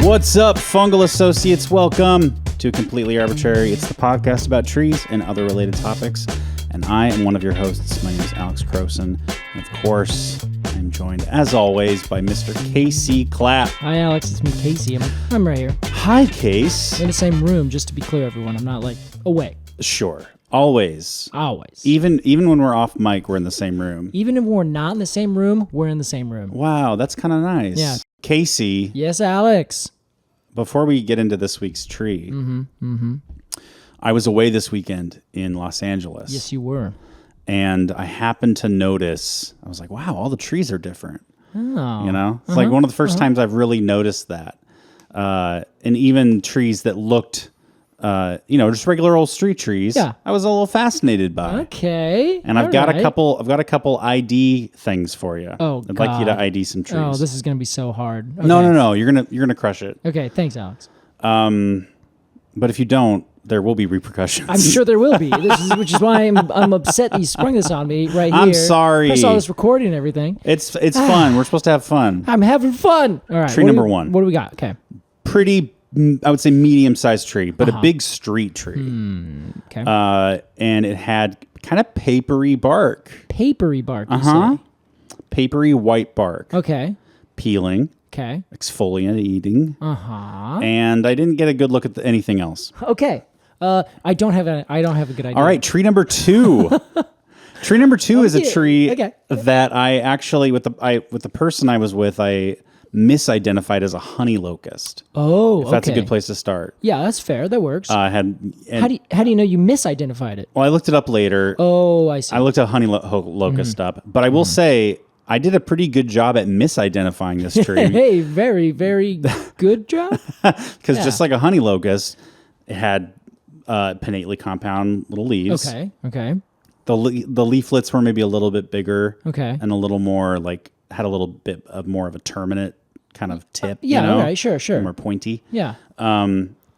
What's up, fungal associates? Welcome to Completely Arbortrary. It's the podcast about trees and other related topics. And I am one of your hosts. My name is Alex Crowson. And of course, I'm joined, as always, by Mr. Casey Clapp. Hi, Alex. It's me, Casey. I'm right here. Hi, Case. We're in the same room, just to be clear, everyone. I'm not, away. Sure. Always. Always. Even when we're off mic, we're in the same room. Even if we're not in the same room, we're in the same room. Wow, that's kind of nice. Yeah. Casey. Yes, Alex. Before we get into this week's tree, I was away this weekend in Los Angeles. Yes, you were. And I happened to notice, I was like, wow, all the trees are different. Oh. You know? It's like one of the first times I've really noticed that. And even trees that looked, just regular old street trees, Yeah. I was a little fascinated by. Okay. And I've got a couple ID things for you. Oh, I'd like you to ID some trees. Oh, this is going to be so hard. Okay. No. You're gonna crush it. Okay, thanks, Alex. But if you don't, there will be repercussions. I'm sure there will be, which is why I'm upset that you sprung this on me right here. I'm sorry. I saw this recording and everything. It's fun. We're supposed to have fun. I'm having fun. All right. Tree number one. What do we got? Okay. Pretty, I would say medium-sized tree, but a big street tree. Okay. And it had kind of papery bark. Papery bark, you say? Papery white bark. Okay. Peeling. Okay. Exfoliant eating. Uh-huh. And I didn't get a good look at anything else. Okay. I don't have a good idea. All right, tree number 2. Tree number 2 is a tree that I actually, with the person I was with, I misidentified as a honey locust. Oh, if that's a good place to start. Yeah, that's fair. That works. How do you know you misidentified it? Well, I looked it up later. Oh, I see. I looked at honey locust up, but I will say I did a pretty good job at misidentifying this tree. Hey, very, very good job. Because just like a honey locust, it had pinnately compound little leaves. Okay. The leaflets were maybe a little bit bigger. Okay. And a little more had a little bit of more of a terminate kind of tip. Yeah, all right, sure. More pointy. Yeah.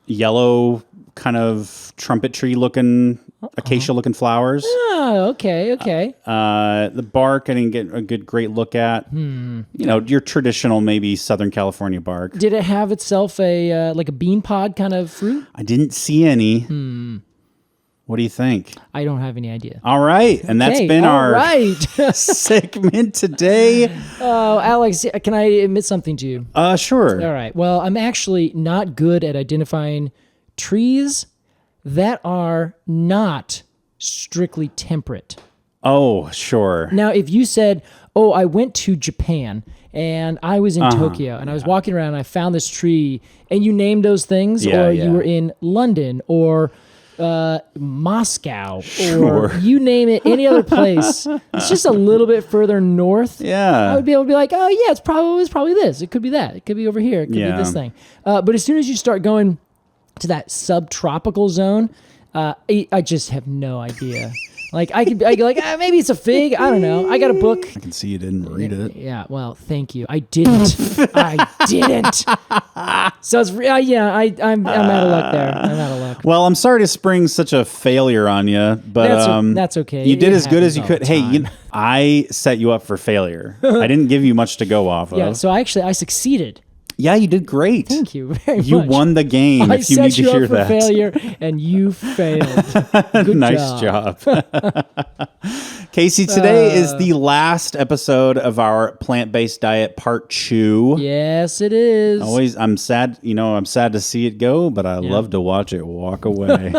Yellow kind of trumpet tree looking, acacia looking flowers. Oh, okay. The bark I didn't get a great look at. Your traditional maybe Southern California bark. Did it have itself a bean pod kind of fruit? I didn't see any. What do you think? I don't have any idea. All right. And that's been our right. segment today. Oh, Alex, can I admit something to you? Sure. All right. Well, I'm actually not good at identifying trees that are not strictly temperate. Oh, sure. Now, if you said, oh, I went to Japan and I was in Tokyo and I was walking around and I found this tree and you named those things, or you were in London or Moscow, or you name it, any other place, it's just a little bit further north. Yeah. I would be able to be like, oh yeah, it's probably this. It could be that. It could be over here. It could be this thing. But as soon as you start going to that subtropical zone, I just have no idea. I could be like, maybe it's a fig. I don't know. I got a book. I can see you didn't read it. Yeah, well, thank you. I didn't. So it's I'm out of luck there. I'm out of luck. Well, I'm sorry to spring such a failure on you, but that's okay. You did as good as you could. Hey, I set you up for failure. I didn't give you much to go off of. Yeah, so I succeeded. Yeah, you did great. Thank you very much. You won the game. If you need to hear that. I set you up for failure, and you failed. Good nice job. Casey, today is the last episode of our plant-based diet part 2. Yes, it is. I'm sad. I'm sad to see it go, but I love to watch it walk away.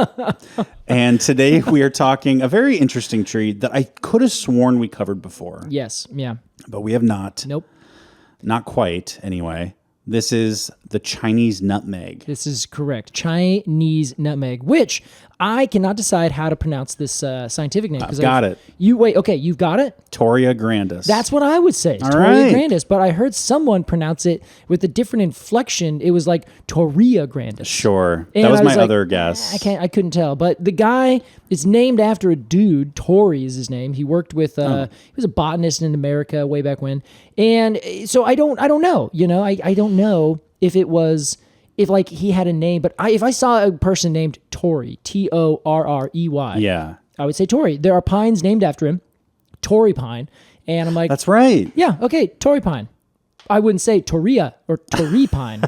And today we are talking a very interesting tree that I could have sworn we covered before. Yes. Yeah. But we have not. Nope. Not quite, anyway. This is the Chinese-Nutmeg. This is correct. Chinese-Nutmeg, which I cannot decide how to pronounce this scientific name. I've got it. You've got it? Torreya grandis. That's what I would say. Torreya grandis, but I heard someone pronounce it with a different inflection. It was like Torreya grandis. Sure. And that was my other guess. I couldn't tell. But the guy is named after a dude. Torrey is his name. He worked with, he was a botanist in America way back when. And so I don't know, I don't know if it was, if he had a name, but if I saw a person named Torrey, Torrey, yeah, I would say Torrey. There are pines named after him, Torrey pine, and I'm like, that's right. Yeah, okay, Torrey pine. I wouldn't say Torreya or Torrey pine,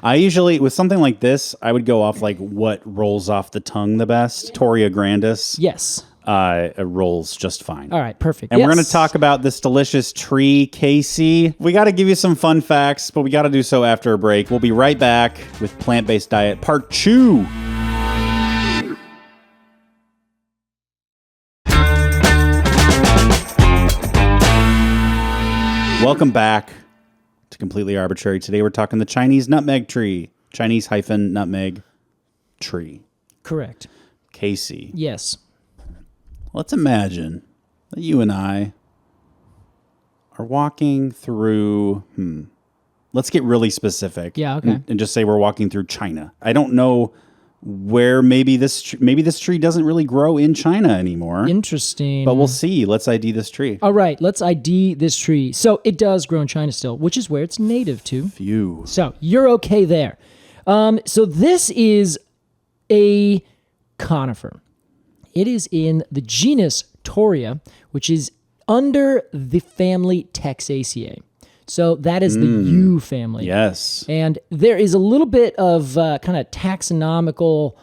I usually, with something like this, I would go off like what rolls off the tongue the best. Torreya grandis. Yes. It rolls just fine. All right, perfect. And we're going to talk about this delicious tree, Casey. We got to give you some fun facts, but we got to do so after a break. We'll be right back with Plant-Based Diet Part 2. Welcome back to Completely Arbortrary. Today we're talking the Chinese-Nutmeg tree. Chinese-Nutmeg tree. Correct. Casey. Yes. Let's imagine that you and I are walking through, let's get really specific. Yeah, okay. And just say we're walking through China. I don't know where maybe this tree doesn't really grow in China anymore. Interesting. But we'll see. Let's ID this tree. All right, let's ID this tree. So it does grow in China still, which is where it's native to. Phew. So you're okay there. So this is a conifer. It is in the genus Torreya, which is under the family Taxaceae. So that is the yew family. Yes. And there is a little bit of kind of taxonomical,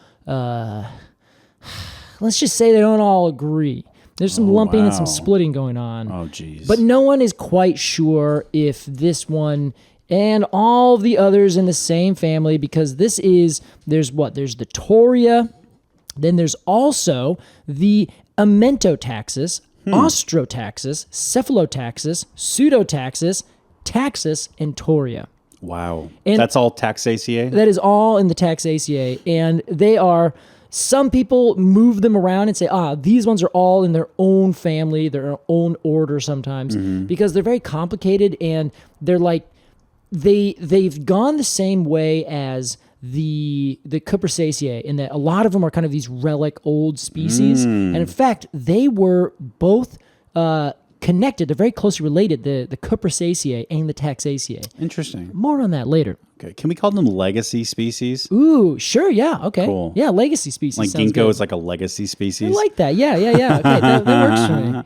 let's just say they don't all agree. There's some lumping and some splitting going on. Oh, geez. But no one is quite sure if this one and all the others in the same family, because there's the Torreya. Then there's also the Amentotaxis, Ostrotaxis, Cephalotaxis, Pseudotaxis, Taxus, and Torreya. Wow. And that's all Taxaceae? That is all in the Taxaceae. And they are, some people move them around and say, these ones are all in their own family, their own order sometimes, because they're very complicated and they're like, they've gone the same way as the Cupressaceae, in that a lot of them are kind of these relic old species. And in fact, they were both connected. They're very closely related, the Cupressaceae and the Taxaceae. Interesting. More on that later. Okay. Can we call them legacy species? Ooh, sure, yeah, okay. Cool. Yeah, legacy species. Like sounds ginkgo good. is like a legacy species? I like that. Yeah. Okay, that works for me.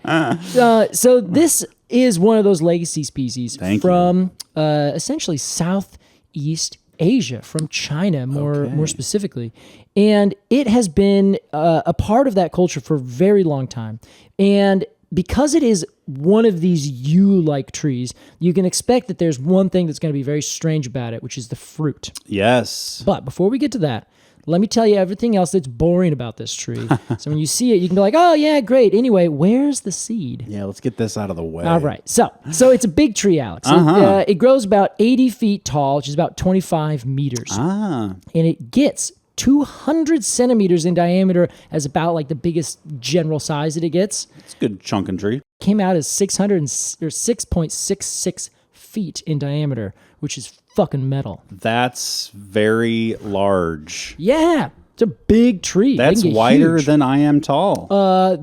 So this is one of those legacy species from essentially Southeast Asia, from China more specifically. And it has been a part of that culture for a very long time. And because it is one of these yew-like trees, you can expect that there's one thing that's going to be very strange about it, which is the fruit. Yes. But before we get to that, let me tell you everything else that's boring about this tree. So when you see it, you can be like, oh, yeah, great. Anyway, where's the seed? Yeah, let's get this out of the way. All right. So it's a big tree, Alex. It grows about 80 feet tall, which is about 25 meters. And it gets 200 centimeters in diameter as about like the biggest general size that it gets. It's a good chunkin' tree. Came out as 6.66 feet in diameter, which is fucking metal. That's very large. Yeah. It's a big tree. That's wider than I am tall.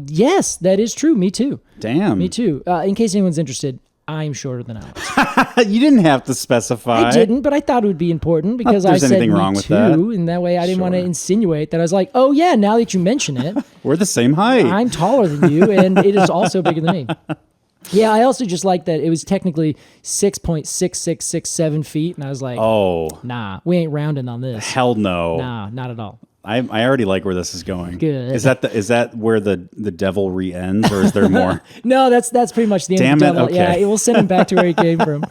Yes, that is true. Me too. Damn. Me too. In case anyone's interested, I'm shorter than Alex. You didn't have to specify. I didn't, but I thought it would be important because I said anything wrong me with too, that. and that way I didn't want to insinuate that I was like, oh yeah, now that you mention it, We're the same height. I'm taller than you, and it is also bigger than me. Yeah, I also just like that it was technically 6.6667 feet, and I was like, nah, we ain't rounding on this. Hell no. Nah, not at all. I already like where this is going. Good. Is that where the devilry ends, or is there more? No, that's pretty much the end Damn of the it, devil. okay. Yeah, it will send him back to where he came from.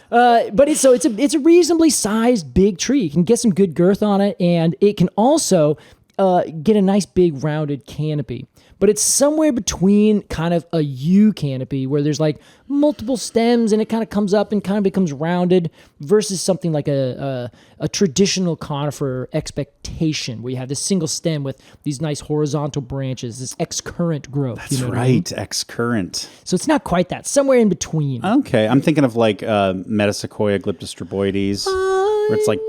But it's a reasonably sized big tree. You can get some good girth on it, and it can also get a nice big rounded canopy. But it's somewhere between kind of a yew canopy where there's like multiple stems and it kind of comes up and kind of becomes rounded versus something like a traditional conifer expectation where you have this single stem with these nice horizontal branches, this excurrent growth. That's right, excurrent. So it's not quite that, somewhere in between. Okay, I'm thinking of like Metasequoia glyptostroboides, where it's like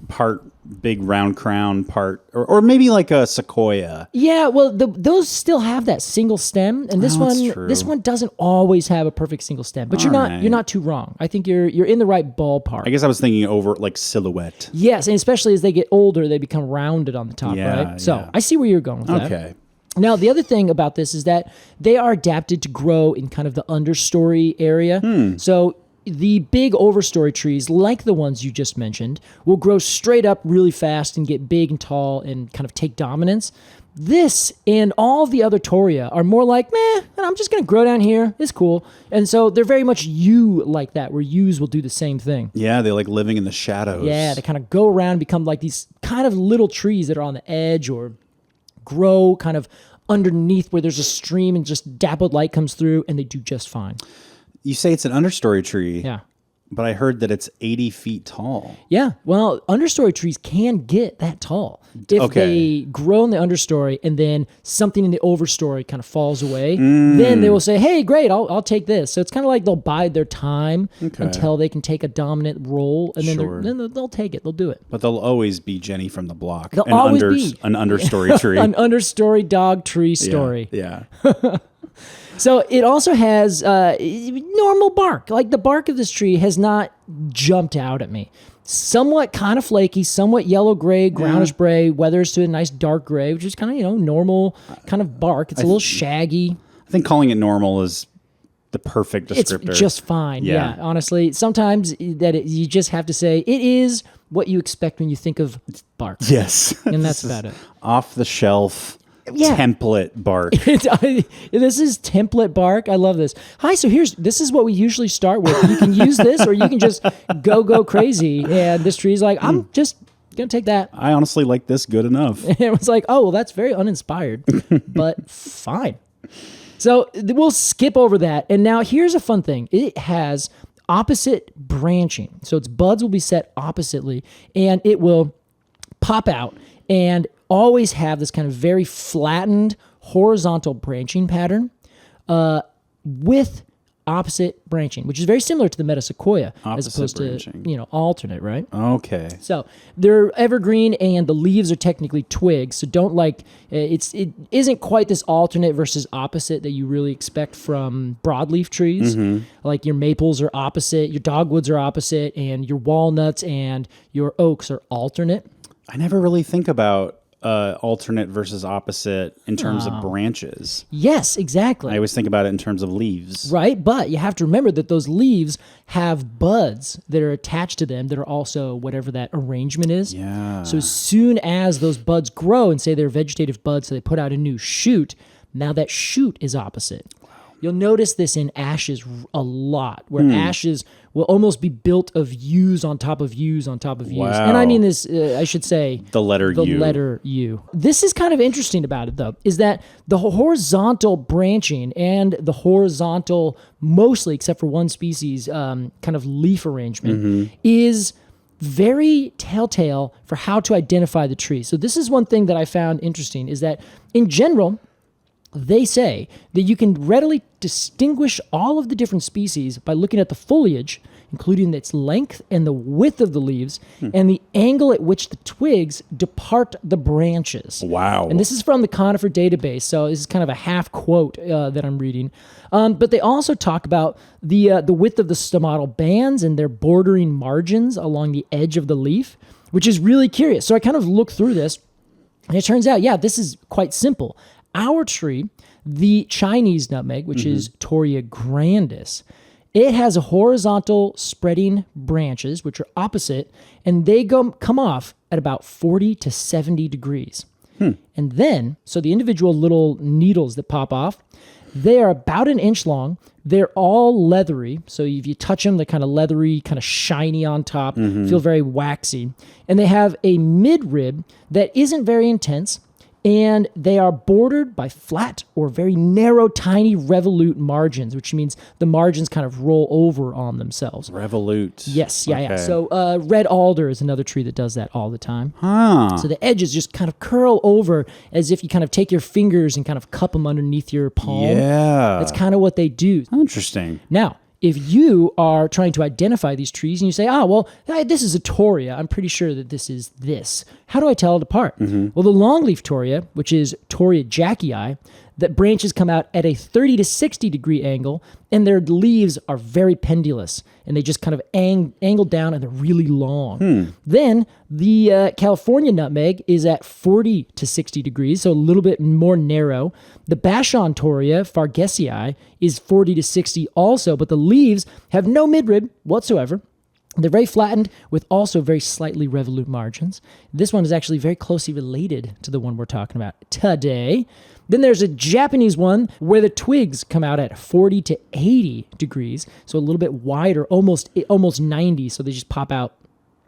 part big round crown, part or maybe like a sequoia. Yeah, well, those still have that single stem, and this one doesn't always have a perfect single stem. But you're not too wrong. I think you're in the right ballpark. I guess I was thinking over like silhouette. Yes, and especially as they get older, they become rounded on the top, right? So I see where you're going with that. Okay. Now, the other thing about this is that they are adapted to grow in kind of the understory area. So the big overstory trees, like the ones you just mentioned, will grow straight up really fast and get big and tall and kind of take dominance. This and all the other Torreya are more like, meh, and I'm just going to grow down here. It's cool. And so they're very much yew like that, where yews will do the same thing. Yeah, they like living in the shadows. Yeah, they kind of go around, become like these kind of little trees that are on the edge or grow kind of underneath where there's a stream and just dappled light comes through, and they do just fine. You say it's an understory tree. Yeah. But I heard that it's 80 feet tall. Yeah, well, understory trees can get that tall if they grow in the understory and then something in the overstory kind of falls away. Then they will say, "Hey, great, I'll take this." So it's kind of like they'll bide their time until they can take a dominant role, and then they'll take it. They'll do it. But they'll always be Jenny from the block. They'll always be an understory tree, an understory dog tree story. Yeah. So it also has normal bark. Like the bark of this tree has not jumped out at me. Somewhat kind of flaky, somewhat yellow-gray, brownish gray, weathers to a nice dark gray, which is kind of, normal kind of bark. It's a little shaggy. I think calling it normal is the perfect descriptor. It's just fine. Yeah. Honestly, sometimes you just have to say it is what you expect when you think of bark. Yes. And that's about it. Off the shelf. Yeah. Template bark. This is template bark. I love this. Hi, so this is what we usually start with. You can use this or you can just go crazy. And this tree's like, I'm just going to take that. I honestly like this good enough. And it was like, oh, well, that's very uninspired, but fine. So we'll skip over that. And now here's a fun thing. It has opposite branching. So its buds will be set oppositely and it will pop out and always have this kind of very flattened horizontal branching pattern with opposite branching, which is very similar to the metasequoia as opposed to alternate, right? Okay. So they're evergreen and the leaves are technically twigs, so don't it isn't quite this alternate versus opposite that you really expect from broadleaf trees. Like your maples are opposite, your dogwoods are opposite, and your walnuts and your oaks are alternate. I never really think about alternate versus opposite in terms of branches. Yes, exactly. I always think about it in terms of leaves. Right, but you have to remember that those leaves have buds that are attached to them that are also whatever that arrangement is. Yeah. So as soon as those buds grow and say they're vegetative buds, so they put out a new shoot, now that shoot is opposite. You'll notice this in ashes a lot, where ashes will almost be built of U's on top of U's on top of U's. Wow. And I mean this, I should say... The letter U. This is kind of interesting about it, though, is that the horizontal branching and the horizontal, mostly, except for one species, kind of leaf arrangement, is very telltale for how to identify the tree. So this is one thing that I found interesting, is that, in general... They say that you can readily distinguish all of the different species by looking at the foliage, including its length and the width of the leaves, and the angle at which the twigs depart the branches. Wow. And this is from the conifer database, so this is kind of a half quote that I'm reading. But they also talk about the width of the stomatal bands and their bordering margins along the edge of the leaf, which is really curious. So I kind of looked through this, and it turns out, this is quite simple. Our tree, the Chinese-Nutmeg, which is Torreya grandis, it has a horizontal spreading branches, which are opposite, and they come off at about 40 to 70 degrees. And then, so the individual little needles that pop off, they are about an inch long. They're all leathery. So if you touch them, they're kind of leathery, kind of shiny on top, feel very waxy. And they have a midrib that isn't very intense. And they are bordered by flat or very narrow, tiny revolute margins, which means the margins kind of roll over on themselves. Revolute. Yes, yeah. So red alder is another tree that does that all the time. So the edges just kind of curl over as if you kind of take your fingers and kind of cup them underneath your palm. Yeah. That's kind of what they do. Interesting. Now, if you are trying to identify these trees and you say, this is a Torreya, I'm pretty sure that this is this. How do I tell it apart? Well, the longleaf Torreya, which is Torreya jackii, that branches come out at a 30 to 60 degree angle, and their leaves are very pendulous, and they just kind of angle down, and they're really long. Then the California nutmeg is at 40 to 60 degrees, so a little bit more narrow. The Bashan Torreya fargesii is 40 to 60 also, but the leaves have no midrib whatsoever. They're very flattened with also very slightly revolute margins. This one is actually very closely related to the one we're talking about today. Then there's a Japanese one where the twigs come out at 40 to 80 degrees, so a little bit wider, almost 90, so they just pop out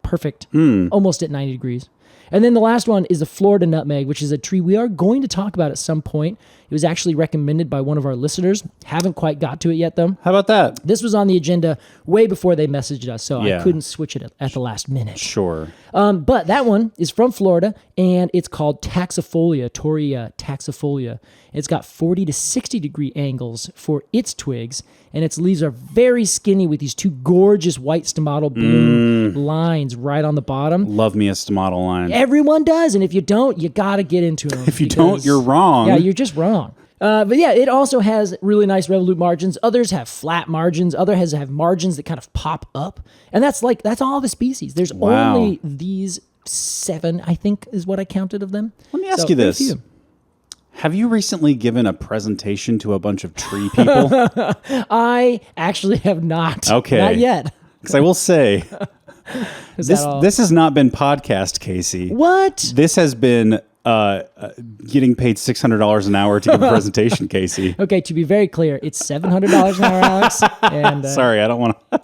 perfect, almost at 90 degrees. And then the last one is the Florida nutmeg, which is a tree we are going to talk about at some point. It was actually recommended by one of our listeners. Haven't quite got to it yet, though. How about that? This was on the agenda way before they messaged us, so I couldn't switch it at the last minute. Sure. But that one is from Florida, and it's called Taxifolia, Torreya taxifolia. It's got 40 to 60 degree angles for its twigs, and its leaves are very skinny with these two gorgeous white stomatal bloom lines right on the bottom. Love me a stomatal line. Everyone does, and if you don't, you got to get into them. If you don't, you're wrong. Yeah, you're just wrong. But yeah, it also has really nice revolute margins. Others have flat margins. Others have margins that kind of pop up. And that's all the species. There's only these 7, I think, is what I counted of them. Let me ask you this. Have you recently given a presentation to a bunch of tree people? I actually have not. Okay. Not yet. Because I will say, this has not been podcast, Casey. What? This has been getting paid $600 an hour to give a presentation, Casey. Okay, to be very clear, it's $700 an hour, Alex. And, sorry, I don't want to.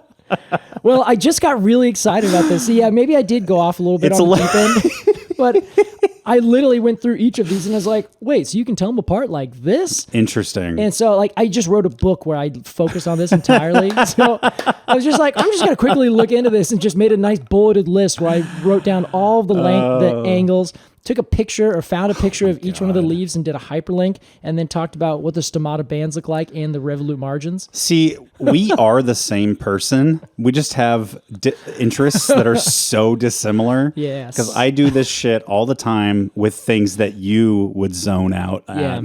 Well, I just got really excited about this. So yeah, maybe I did go off a little bit on the deep end, but I literally went through each of these and I was like, wait, so you can tell them apart like this? Interesting. And so like I just wrote a book where I focused on this entirely. So I was just like, I'm just going to quickly look into this, and just made a nice bulleted list where I wrote down all the length, the angles, took a picture or found a picture of each one of the leaves and did a hyperlink, and then talked about what the stomata bands look like and the revolute margins. See, we are the same person. We just have interests that are so dissimilar. Yes. Because I do this shit all the time with things that you would zone out at. Yeah.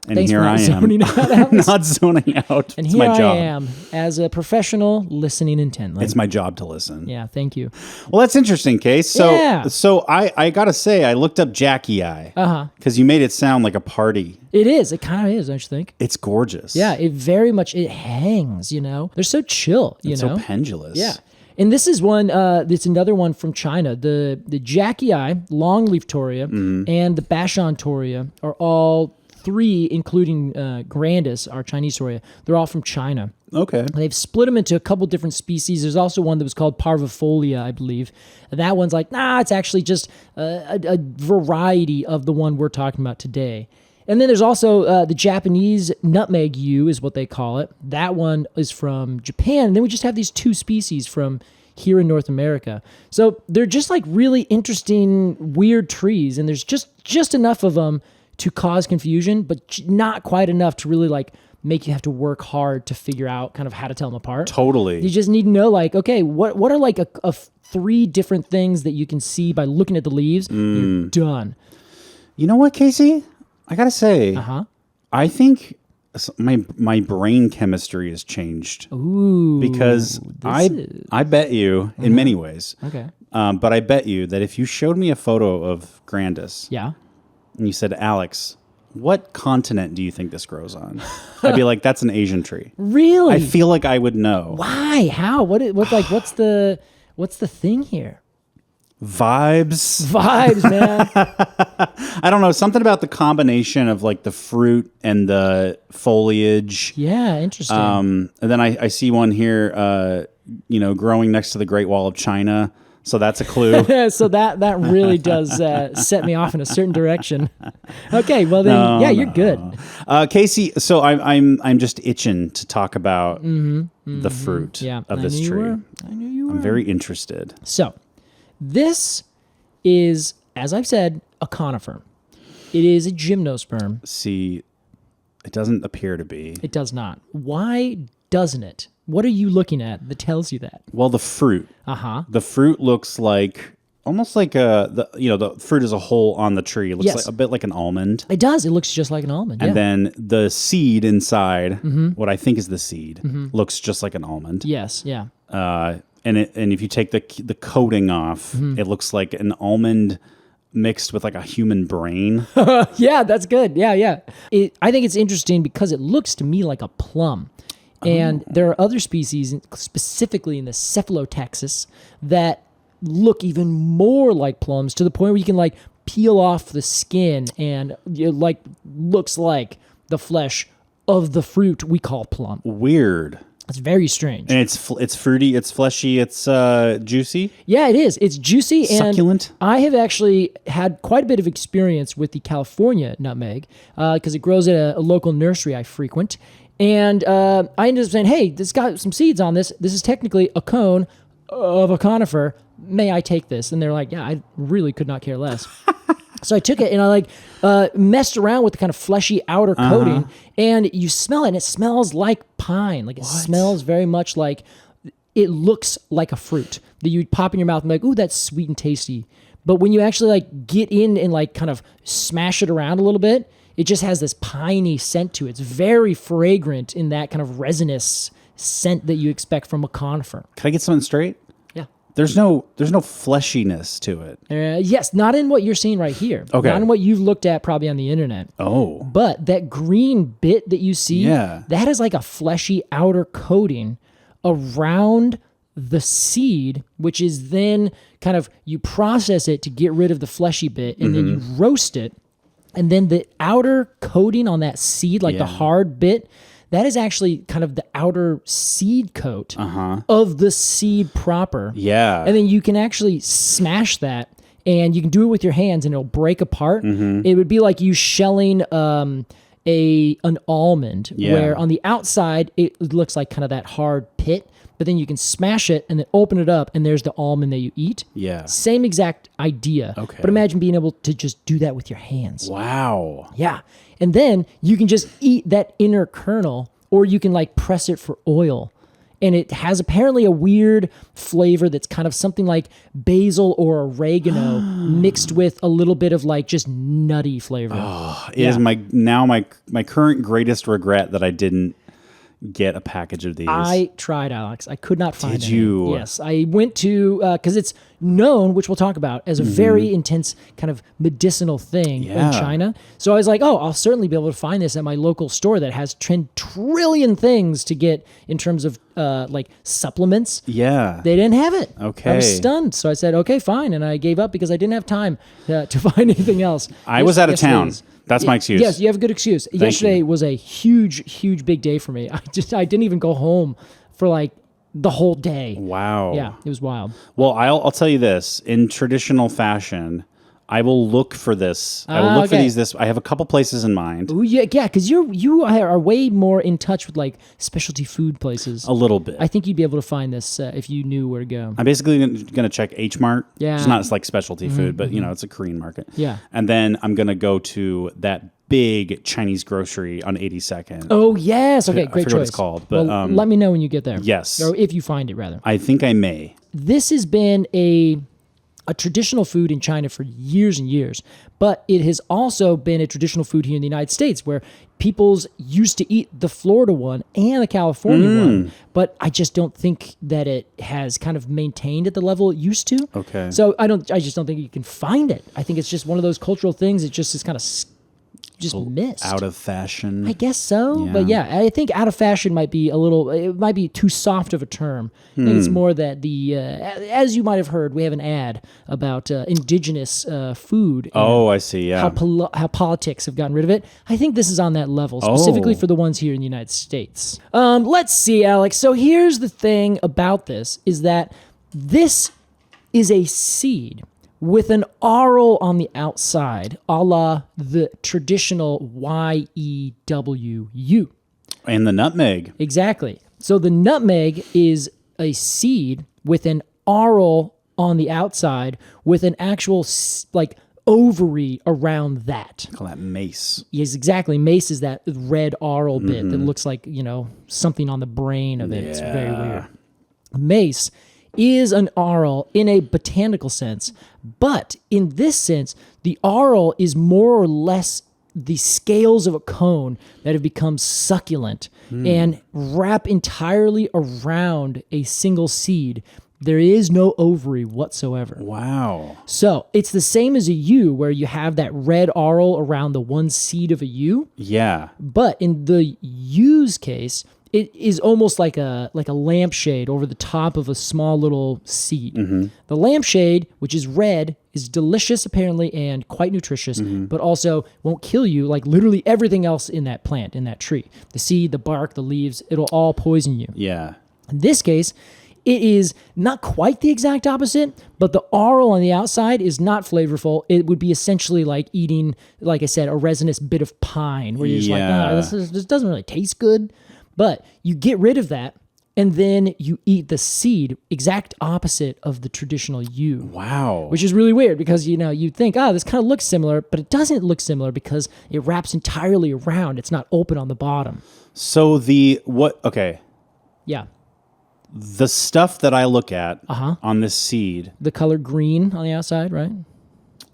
And Thanks here for not I am. zoning out, Alex. Not zoning out. And it's here my job. I am as a professional listening intently. It's my job to listen. Yeah, thank you. Well, that's interesting, Case. So, Yeah. so I gotta say, I looked up Jackie Eye. Because you made it sound like a party. It is. It kind of is, don't you think? It's gorgeous. Yeah, it very much, it hangs, you know? They're so chill, you know? So pendulous. Yeah. And this is one, it's another one from China. The Jackie Eye, longleaf Torreya, and the Bashan Torreya are all 3, including grandis, our Chinese Torreya. They're all from China. Okay. And they've split them into a couple different species. There's also one that was called parvifolia, I believe. And that one's like, it's actually just a variety of the one we're talking about today. And then there's also the Japanese nutmeg yew is what they call it. That one is from Japan. And then we just have these 2 species from here in North America. So they're just like really interesting, weird trees. And there's just enough of them to cause confusion, but not quite enough to really like make you have to work hard to figure out kind of how to tell them apart. Totally. You just need to know like, okay, what are like a 3 different things that you can see by looking at the leaves? You're done. You know what, Casey? I gotta say, I think my brain chemistry has changed. Ooh. Because I bet you, in many ways, Okay. but I bet you that if you showed me a photo of grandis, Yeah. and you said, Alex, what continent do you think this grows on? I'd be like, that's an Asian tree. Really? I feel like I would know. Why? How? What's the thing here? Vibes, man. I don't know, something about the combination of like the fruit and the foliage. Yeah, interesting. And then I see one here, growing next to the Great Wall of China. So that's a clue. So that really does set me off in a certain direction. Okay, well then, you're good. Casey, so I'm just itching to talk about the fruit of this tree. I knew you were. I'm very interested. So, this is, as I've said, a conifer. It is a gymnosperm. See, it doesn't appear to be. It does not. Why doesn't it? What are you looking at that tells you that? Well, the fruit. The fruit looks like almost like the fruit as a whole on the tree. It looks like a bit like an almond. It does. It looks just like an almond. And then the seed inside, what I think is the seed, looks just like an almond. Yes. Yeah. And if you take the coating off, it looks like an almond mixed with like a human brain. Yeah, that's good. Yeah. I think it's interesting because it looks to me like a plum. And there are other species, specifically in the Cephalotaxis, that look even more like plums to the point where you can like peel off the skin and it like looks like the flesh of the fruit we call plum. Weird. It's very strange. And it's fruity, it's fleshy, it's juicy. Yeah, it is. It's juicy and succulent. I have actually had quite a bit of experience with the California nutmeg because it grows at a local nursery I frequent. And I ended up saying, hey, this got some seeds on this. This is technically a cone of a conifer. May I take this? And they're like, yeah, I really could not care less. So I took it and I messed around with the kind of fleshy outer coating, and you smell it, and it smells like pine. Like it smells very much like, it looks like a fruit that you'd pop in your mouth and be like, ooh, that's sweet and tasty. But when you actually like get in and like kind of smash it around a little bit, it just has this piney scent to it. It's very fragrant in that kind of resinous scent that you expect from a conifer. Can I get something straight? Yeah. There's no fleshiness to it. Yes, not in what you're seeing right here. Okay. Not in what you've looked at probably on the internet. Oh. But that green bit that you see, that is like a fleshy outer coating around the seed, which is then kind of, you process it to get rid of the fleshy bit, and then you roast it. And then the outer coating on that seed, like the hard bit, that is actually kind of the outer seed coat of the seed proper. Yeah. And then you can actually smash that, and you can do it with your hands, and it'll break apart. It would be like you shelling an almond, where on the outside it looks like kind of that hard pit, but then you can smash it and then open it up, and there's the almond that you eat. Yeah. Same exact idea. Okay. But imagine being able to just do that with your hands. Wow. Yeah. And then you can just eat that inner kernel, or you can like press it for oil. And it has apparently a weird flavor that's kind of something like basil or oregano mixed with a little bit of like just nutty flavor. It is my current greatest regret that I didn't get a package of these. I tried, Alex. I could not find it. Did you? Yes. I went to, because it's known, which we'll talk about, as a very intense kind of medicinal thing in China. So I was like, I'll certainly be able to find this at my local store that has 10 trillion things to get in terms of like supplements. Yeah. They didn't have it. Okay. I was stunned. So I said, okay, fine. And I gave up because I didn't have time to find anything else. I was out of town. That's my excuse. Yes, you have a good excuse. Yesterday was a huge big day for me. I didn't even go home for like the whole day. Wow. Yeah, it was wild. Well, I'll tell you this. In traditional fashion, I will look for this. I will look for these. I have a couple places in mind. Ooh, yeah, because you are way more in touch with like specialty food places. A little bit. I think you'd be able to find this if you knew where to go. I'm basically going to check H Mart. Yeah. It's not like specialty food, but it's a Korean market. Yeah. And then I'm going to go to that big Chinese grocery on 82nd. Oh, yes. Okay, I great forget choice. what it's called, but well, let me know when you get there. Yes. Or if you find it, rather. I think I may. This has been a traditional food in China for years and years, but it has also been a traditional food here in the United States, where people's used to eat the Florida one and the California one, but I just don't think that it has kind of maintained at the level it used to. Okay. So I just don't think you can find it. I think it's just one of those cultural things. It just is kind of just missed. Out of fashion. I guess so. Yeah. But yeah, I think out of fashion might be it might be too soft of a term. I think it's more that as you might have heard, we have an ad about indigenous food. Oh, I see. Yeah. How politics have gotten rid of it. I think this is on that level, specifically for the ones here in the United States. Let's see, Alex. So here's the thing about this, is that this is a seed with an arl on the outside, a la the traditional YEWU. And the nutmeg. Exactly. So the nutmeg is a seed with an arl on the outside with an actual like ovary around that. Call that mace. Yes, exactly. Mace is that red arl bit that looks like, something on the brain of it. It's very weird. Mace is an arl in a botanical sense, but in this sense, the arl is more or less the scales of a cone that have become succulent and wrap entirely around a single seed. There is no ovary whatsoever. Wow. So it's the same as a yew, where you have that red arl around the one seed of a yew. Yeah. But in the yew's case, it is almost like a lampshade over the top of a small little seed. The lampshade, which is red, is delicious apparently and quite nutritious, but also won't kill you like literally everything else in that plant, in that tree. The seed, the bark, the leaves, it'll all poison you. Yeah. In this case, it is not quite the exact opposite, but the arl on the outside is not flavorful. It would be essentially like eating, like I said, a resinous bit of pine, where you're just like, this doesn't really taste good. But you get rid of that, and then you eat the seed, exact opposite of the traditional yew. Wow. Which is really weird because, you'd think, this kind of looks similar, but it doesn't look similar because it wraps entirely around. It's not open on the bottom. So okay. Yeah. The stuff that I look at on this seed. The color green on the outside, right?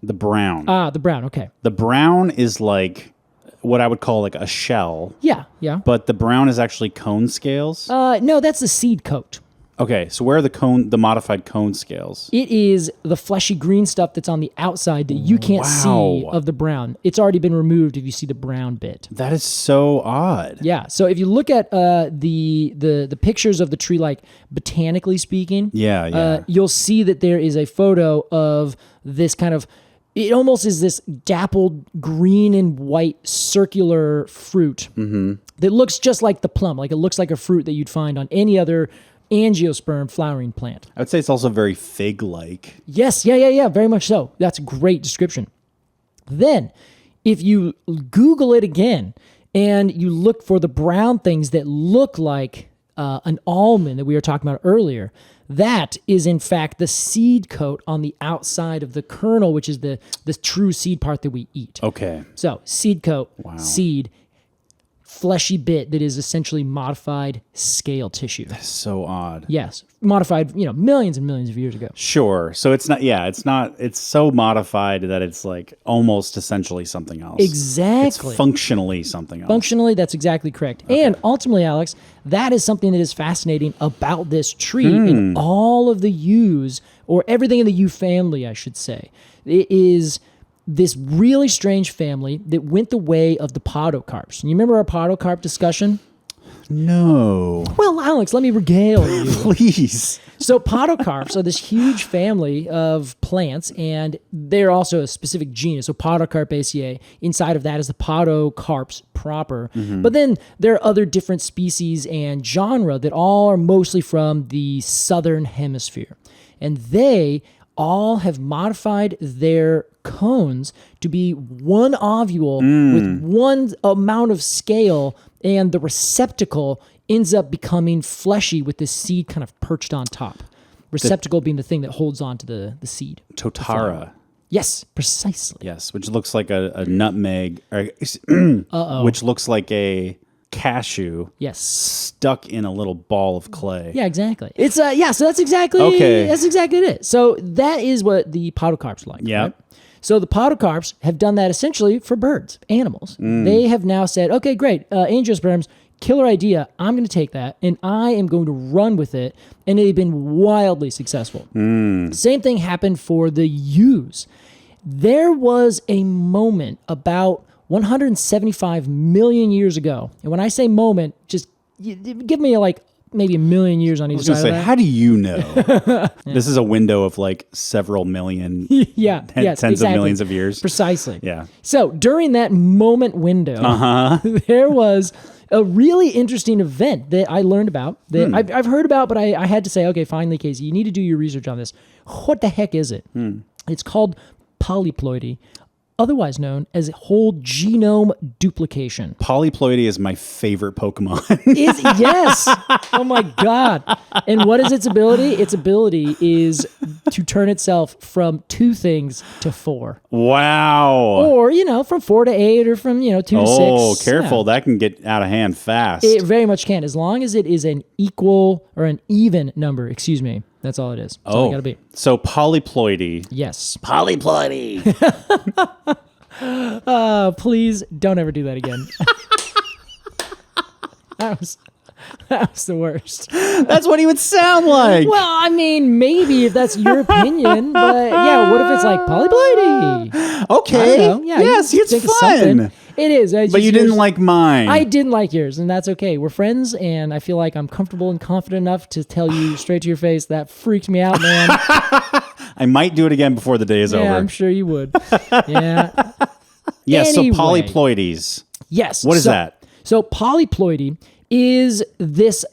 The brown. The brown, okay. The brown is like what I would call like a shell. Yeah. But the brown is actually cone scales. No, that's the seed coat. Okay, so where are the modified cone scales? It is the fleshy green stuff that's on the outside that you can't see of the brown. It's already been removed if you see the brown bit. That is so odd. Yeah. So if you look at the pictures of the tree, like botanically speaking, you'll see that there is a photo of this kind of. It almost is this dappled green and white circular fruit that looks just like the plum. Like it looks like a fruit that you'd find on any other angiosperm flowering plant. I would say it's also very fig-like. Yes, yeah, very much so. That's a great description. Then, if you Google it again and you look for the brown things that look like an almond that we were talking about earlier, that is in fact the seed coat on the outside of the kernel, which is the true seed part that we eat. Okay. So seed coat, seed, fleshy bit that is essentially modified scale tissue. That's so odd. Yes. Modified, millions and millions of years ago. Sure. So it's so modified that it's like almost essentially something else. Exactly. It's functionally something else. Functionally, that's exactly correct. Okay. And ultimately, Alex, that is something that is fascinating about this tree in all of the yews, or everything in the yew family, I should say. It is this really strange family that went the way of the podocarps. You remember our podocarp discussion? No. Well, Alex, let me regale you. Please. So podocarps are this huge family of plants, and they're also a specific genus. So Podocarpaceae, inside of that is the podocarps proper. But then there are other different species and genre that all are mostly from the southern hemisphere. And they all have modified their cones to be one ovule with one amount of scale, and the receptacle ends up becoming fleshy with the seed kind of perched on top. Receptacle being the thing that holds on to the seed. Totara. Yes, precisely. Yes, which looks like a nutmeg, which looks like a cashew. Yes. Stuck in a little ball of clay. Yeah, exactly. It's so that's exactly it. So that is what the podocarps like. Yeah. Right? So the podocarps have done that essentially for birds, animals. They have now said, okay, great, angiosperms, killer idea. I'm going to take that and I am going to run with it. And they've been wildly successful. Same thing happened for the yews. There was a moment about 175 million years ago. And when I say moment, just give me maybe a million years on each side of that. How do you know? This is a window of like several million, tens of millions of years. Precisely. Yeah. So during that moment window, there was a really interesting event that I learned about, that I've heard about, but I had to say, okay, finally, Casey, you need to do your research on this. What the heck is it? It's called polyploidy, otherwise known as whole genome duplication. Polyploidy is my favorite Pokemon. Yes. Oh my God. And what is its ability? Its ability is to turn itself from 2 things to 4. Wow. Or, from 4 to 8, or from, 2 to 6. Oh, careful. Yeah. That can get out of hand fast. It very much can, as long as it is an equal or an even number, excuse me. That's all it is. That's all you gotta be. So polyploidy. Yes. Polyploidy. Please don't ever do that again. That was the worst. That's what he would sound like. Well, I mean, maybe if that's your opinion, but yeah, what if it's like polyploidy? Okay. I don't know. Yeah, yes, you it's think of fun. something. It is. But you didn't like mine. I didn't like yours, and that's okay. We're friends, and I feel like I'm comfortable and confident enough to tell you straight to your face that freaked me out, man. I might do it again before the day is over. Yeah, I'm sure you would. Yeah. Yes, Anyway. so polyploidies. Yes. What is that? So polyploidy is this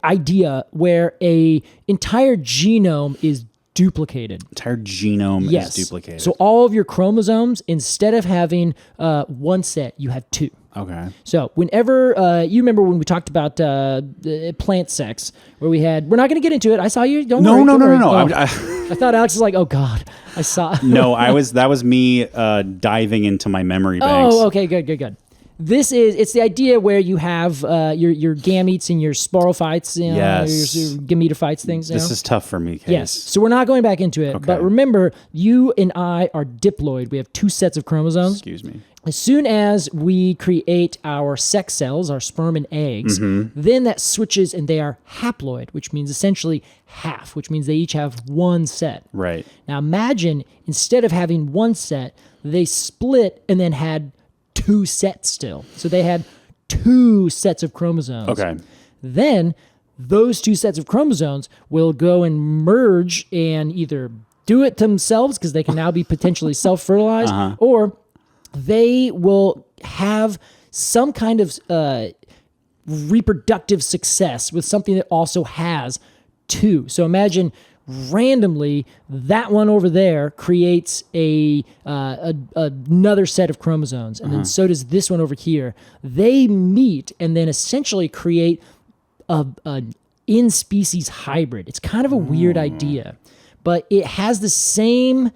idea where a entire genome is duplicated. Entire genome is duplicated. So all of your chromosomes, instead of having one set, you have two. Okay. So whenever, you remember when we talked about plant sex, where we had, we're not going to get into it. I saw you. Don't worry. No. Oh, I thought Alex was like, oh God, I saw. No, that was me diving into my memory banks. Oh, okay, good. It's the idea where you have your gametes and your sporophytes, Yes. your gametophytes things. This is tough for me, Case. Yes. So we're not going back into it. Okay. But remember, you and I are diploid. We have two sets of chromosomes. Excuse me. As soon as we create our sex cells, our sperm and eggs, then that switches and they are haploid, which means essentially half, which means they each have one set. Right. Now imagine, instead of having one set, they split and then had two sets still. So they had two sets of chromosomes. Okay. Then those two sets of chromosomes will go and merge and either do it themselves because they can now be potentially self-fertilized, or they will have some kind of reproductive success with something that also has two. So imagine randomly that one over there creates another set of chromosomes, and then so does this one over here. They meet and then essentially create an in-species hybrid. It's kind of a weird idea, but it has the same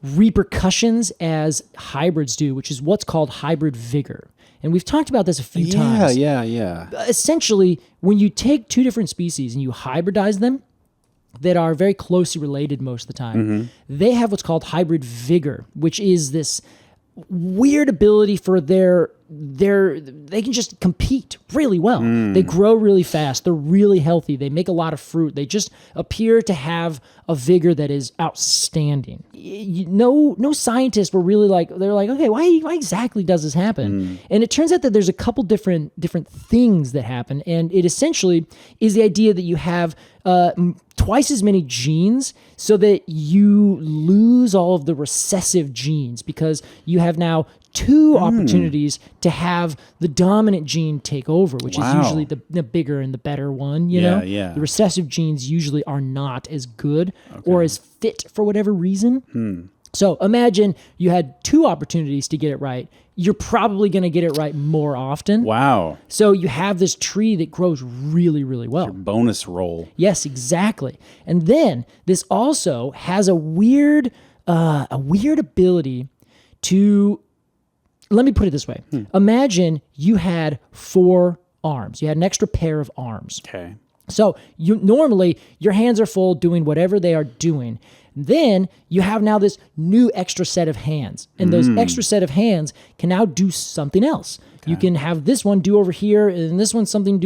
repercussions as hybrids do, which is what's called hybrid vigor. And we've talked about this a few times. Yeah. Essentially, when you take two different species and you hybridize them that are very closely related most of the time, they have what's called hybrid vigor, which is this weird ability for they can just compete really well. They grow really fast. They're really healthy. They make a lot of fruit. They just appear to have a vigor that is outstanding. No scientists were really they're like, okay, why exactly does this happen? And it turns out that there's a couple different things that happen. And it essentially is the idea that you have twice as many genes so that you lose all of the recessive genes because you have now two opportunities to have the dominant gene take over, which is usually the bigger and the better one, you know? Yeah. The recessive genes usually are not as good or as fit for whatever reason. So imagine you had two opportunities to get it right. You're probably going to get it right more often. Wow. So you have this tree that grows really, really well. Bonus roll. Yes, exactly. And then this also has a weird ability to, let me put it this way. Imagine you had 4 arms. You had an extra pair of arms. Okay. So normally your hands are full doing whatever they are doing. Then you have now this new extra set of hands, and those extra set of hands can now do something else. Okay. You can have this one do over here, and this one do something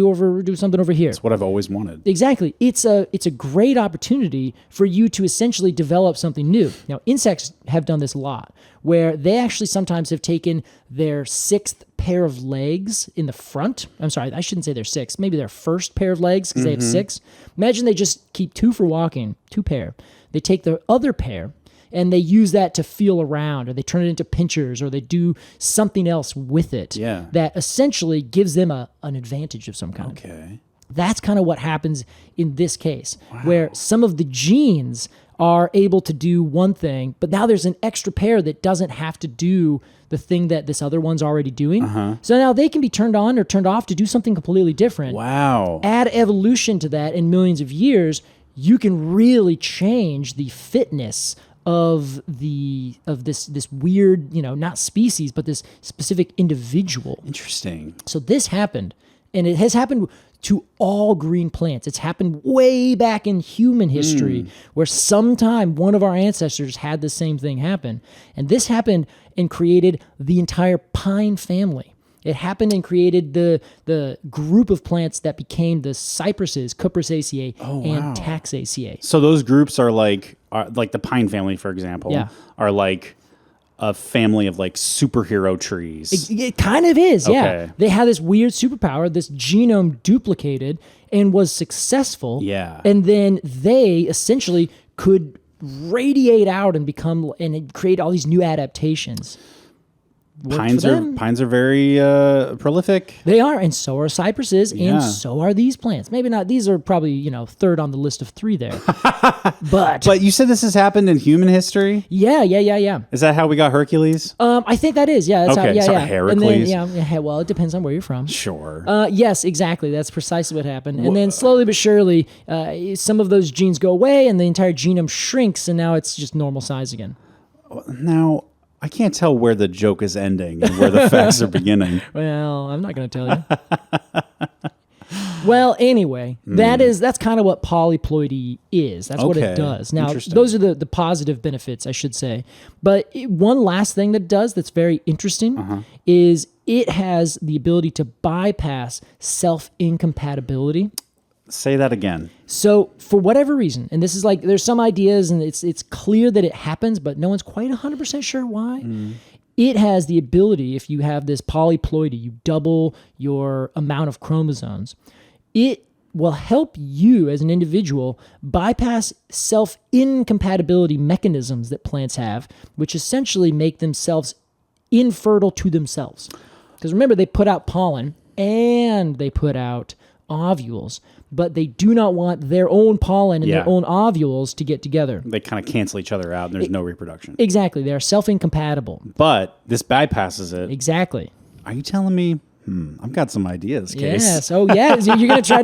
over here. That's what I've always wanted. Exactly. It's a great opportunity for you to essentially develop something new. Now, insects have done this a lot, where they actually sometimes have taken their 6th pair of legs in the front. I'm sorry, I shouldn't say their 6th. Maybe their first pair of legs because they have 6. Imagine they just keep 2 for walking, 2 pair. They take the other pair and they use that to feel around, or they turn it into pinchers, or they do something else with it that essentially gives them an advantage of some kind. Okay. That's kind of what happens in this case, where some of the genes are able to do one thing, but now there's an extra pair that doesn't have to do the thing that this other one's already doing. So now they can be turned on or turned off to do something completely different. Wow. Add evolution to that in millions of years, you can really change the fitness of this weird, not species, but this specific individual. Interesting. So this happened, and it has happened to all green plants. It's happened way back in human history where sometime one of our ancestors had the same thing happen. And this happened and created the entire pine family. It happened and created the group of plants that became the cypresses, Cupressaceae and Taxaceae. So those groups are like the pine family, for example, are like a family of like superhero trees. It kind of is, yeah. Okay. They had this weird superpower, this genome duplicated and was successful. Yeah. And then they essentially could radiate out and create all these new adaptations. Pines are very prolific. They are, and so are cypresses, and so are these plants. Maybe not. These are probably third on the list of 3 there. But you said this has happened in human history. Yeah. Is that how we got Hercules? I think that is. Yeah. That's okay. How, yeah. Heracles. And then, well, it depends on where you're from. Sure. Yes, exactly. That's precisely what happened. And then slowly but surely, some of those genes go away, and the entire genome shrinks, and now it's just normal size again. Now, I can't tell where the joke is ending and where the facts are beginning. Well, I'm not going to tell you. Well, anyway, that's kind of what polyploidy is. That's what it does. Now, those are the positive benefits, I should say. But one last thing that it does that's very interesting is it has the ability to bypass self-incompatibility. Say that again. So for whatever reason, and this is like, there's some ideas and it's clear that it happens, but no one's quite 100% sure why. It has the ability, if you have this polyploidy, you double your amount of chromosomes, it will help you as an individual bypass self-incompatibility mechanisms that plants have, which essentially make themselves infertile to themselves. Because remember, they put out pollen and they put out ovules, but they do not want their own pollen and their own ovules to get together. They kind of cancel each other out and there's no reproduction. Exactly. They are self-incompatible. But this bypasses it. Exactly. Are you telling me? I've got some ideas, Case. Yes. Oh, yeah. You're gonna try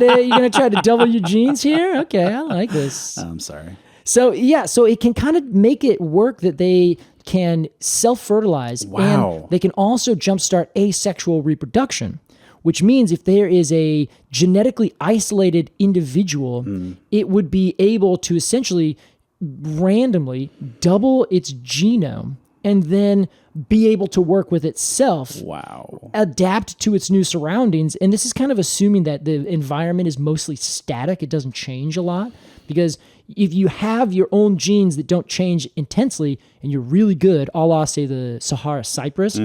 to double your genes here? Okay, I like this. I'm sorry. So it can kind of make it work that they can self-fertilize. Wow. And they can also jumpstart asexual reproduction. Which means if there is a genetically isolated individual, it would be able to essentially randomly double its genome and then be able to work with itself, adapt to its new surroundings. And this is kind of assuming that the environment is mostly static. It doesn't change a lot. Because if you have your own genes that don't change intensely and you're really good, a la, say, the Sahara cypress,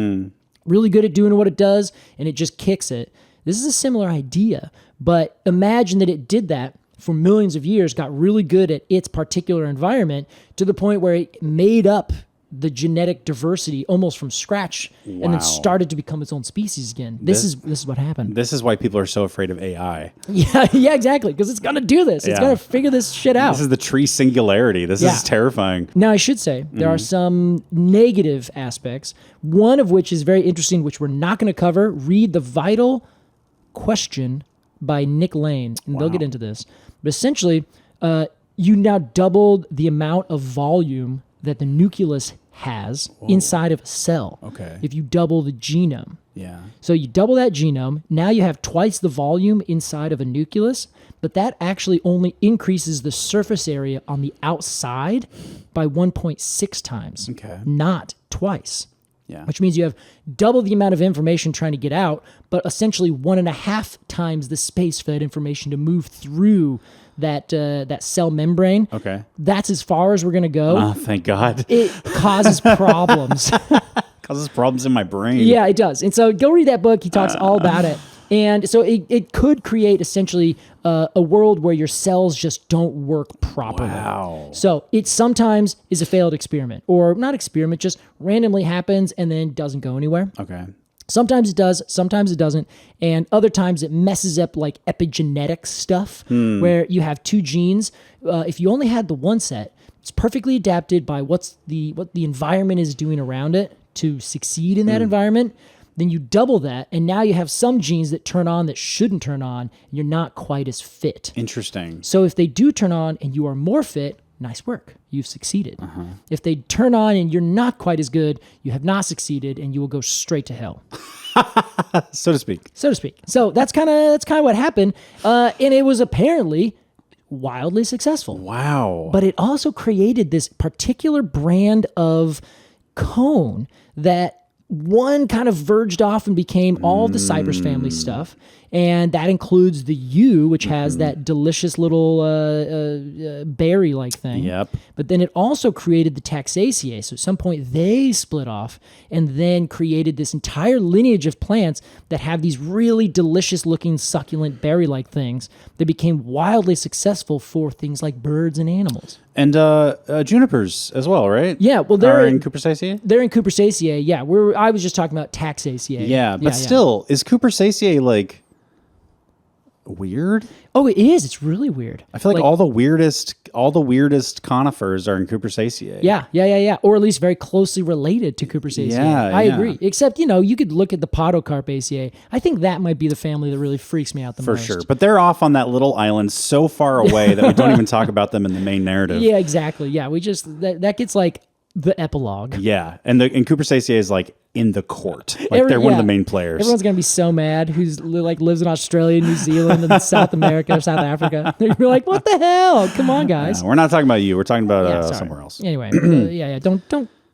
really good at doing what it does, and it just kicks it. This is a similar idea, but imagine that it did that for millions of years, got really good at its particular environment to the point where it made up the genetic diversity almost from scratch and then started to become its own species again. This is what happened. This is why people are so afraid of AI. Yeah, exactly, because it's going to do this. It's going to figure this shit out. This is the tree singularity. This is terrifying. Now, I should say, there are some negative aspects, one of which is very interesting, which we're not going to cover. Read The Vital Question by Nick Lane, and they'll get into this. But essentially, you now doubled the amount of volume that the nucleus has inside of a cell. Okay. If you double the genome. Yeah. So you double that genome, now you have twice the volume inside of a nucleus, but that actually only increases the surface area on the outside by 1.6 times. Okay. Not twice. Yeah. Which means you have double the amount of information trying to get out, but essentially 1.5 times the space for that information to move through that cell membrane. Okay. That's as far as we're going to go. Oh, thank God. It causes problems. Causes problems in my brain. Yeah, it does. And so go read that book. He talks all about it. And so it could create essentially a world where your cells just don't work properly. Wow. So it sometimes is a failed experiment, or not experiment, just randomly happens and then doesn't go anywhere. Okay. Sometimes it does, sometimes it doesn't, and other times it messes up like epigenetic stuff where you have 2 genes. If you only had the one set, it's perfectly adapted by what the environment is doing around it to succeed in that environment. Then you double that, and now you have some genes that turn on that shouldn't turn on, and you're not quite as fit. Interesting. So if they do turn on and you are more fit, nice work. You've succeeded. If they turn on and you're not quite as good, you have not succeeded and you will go straight to hell. So to speak. So that's kind of what happened. And it was apparently wildly successful. Wow. But it also created this particular brand of cone that one kind of verged off and became all the Cypress family stuff. And that includes the U, which has that delicious little berry-like thing. Yep. But then it also created the Taxaceae. So at some point they split off and then created this entire lineage of plants that have these really delicious-looking, succulent berry-like things that became wildly successful for things like birds and animals. And junipers as well, right? Yeah, well, they're in Cupressaceae? They're in Cupressaceae, yeah. I was just talking about Taxaceae. Yeah, but still, is Cupressaceae like weird? Oh, it is. It's really weird. I feel like all the weirdest conifers are in Cupressaceae. Yeah. Or at least very closely related to Cupressaceae. Yeah, I agree. Except, you could look at the Podocarpaceae. I think that might be the family that really freaks me out the most. For sure. But they're off on that little island so far away that we don't even talk about them in the main narrative. Yeah, exactly. Yeah, we just that gets like the epilogue. Yeah, and Cupressaceae is like in the court. Like they're one of the main players. Everyone's gonna be so mad who's like lives in Australia, New Zealand, and South America or South Africa. They're gonna be like, "What the hell? Come on, guys." We're not talking about you. We're talking about somewhere else. Anyway,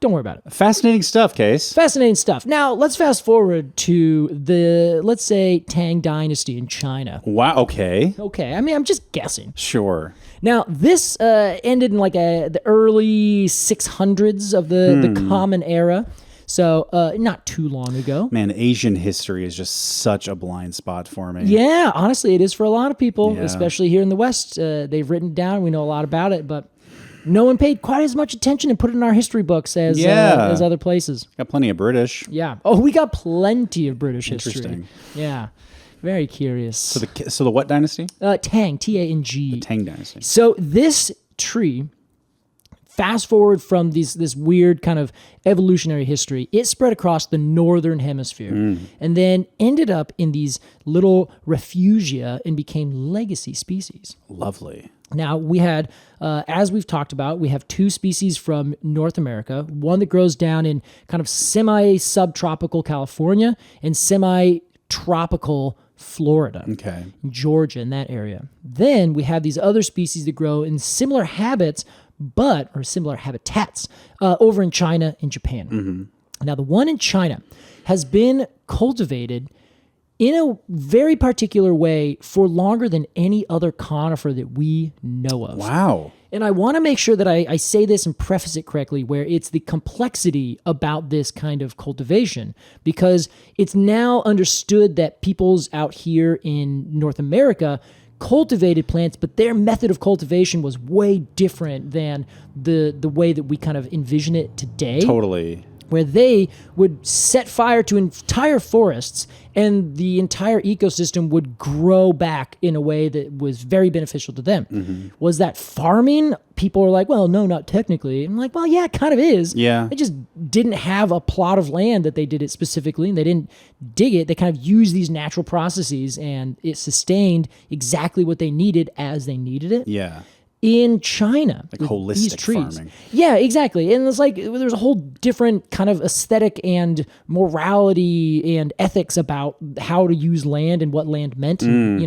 Don't worry about it. Fascinating stuff, Case. Fascinating stuff. Now let's fast forward to let's say Tang Dynasty in China. Wow. Okay. Okay. I mean, I'm just guessing. Sure. Now, this ended in like the early 600s of the Common Era. So not too long ago. Man, Asian history is just such a blind spot for me. Yeah, honestly, it is for a lot of people, especially here in the West. They've written it down. We know a lot about it, but no one paid quite as much attention and put it in our history books as other places. Got plenty of British. Yeah. Oh, we got plenty of British history. Interesting. Yeah. Very curious. So the what dynasty? Tang, T-A-N-G. The Tang dynasty. So this tree, fast forward from this weird kind of evolutionary history, it spread across the northern hemisphere and then ended up in these little refugia and became legacy species. Lovely. Now, we had, as we've talked about, we have two species from North America, one that grows down in kind of semi-subtropical California and semi-tropical Florida, Georgia, in that area. Then we have these other species that grow in similar habits, or similar habitats, over in China and Japan. Now, the one in China has been cultivated in a very particular way for longer than any other conifer that we know of. Wow. And I want to make sure that I say this and preface it correctly, where it's the complexity about this kind of cultivation, because it's now understood that peoples out here in North America cultivated plants, but their method of cultivation was way different than the way that we kind of envision it today. Totally. Where they would set fire to entire forests and the entire ecosystem would grow back in a way that was very beneficial to them. Was that farming? People are like, well, no, not technically. I'm like, well, yeah, it kind of is. Yeah. They just didn't have a plot of land that they did it specifically, and they didn't dig it. They kind of used these natural processes, and it sustained exactly what they needed as they needed it. Yeah. In China, like with holistic these trees. farming. Yeah, exactly. And it's like there's a whole different kind of aesthetic and morality and ethics about how to use land and what land meant. And,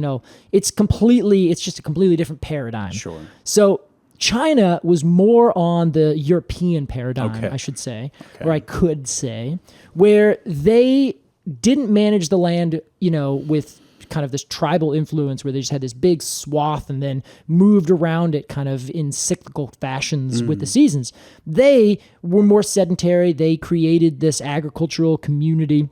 it's just a completely different paradigm. Sure. So China was more on the European paradigm, I should say, or I could say, where they didn't manage the land, with kind of this tribal influence where they just had this big swath and then moved around it kind of in cyclical fashions with the seasons. They were more sedentary. They created this agricultural community,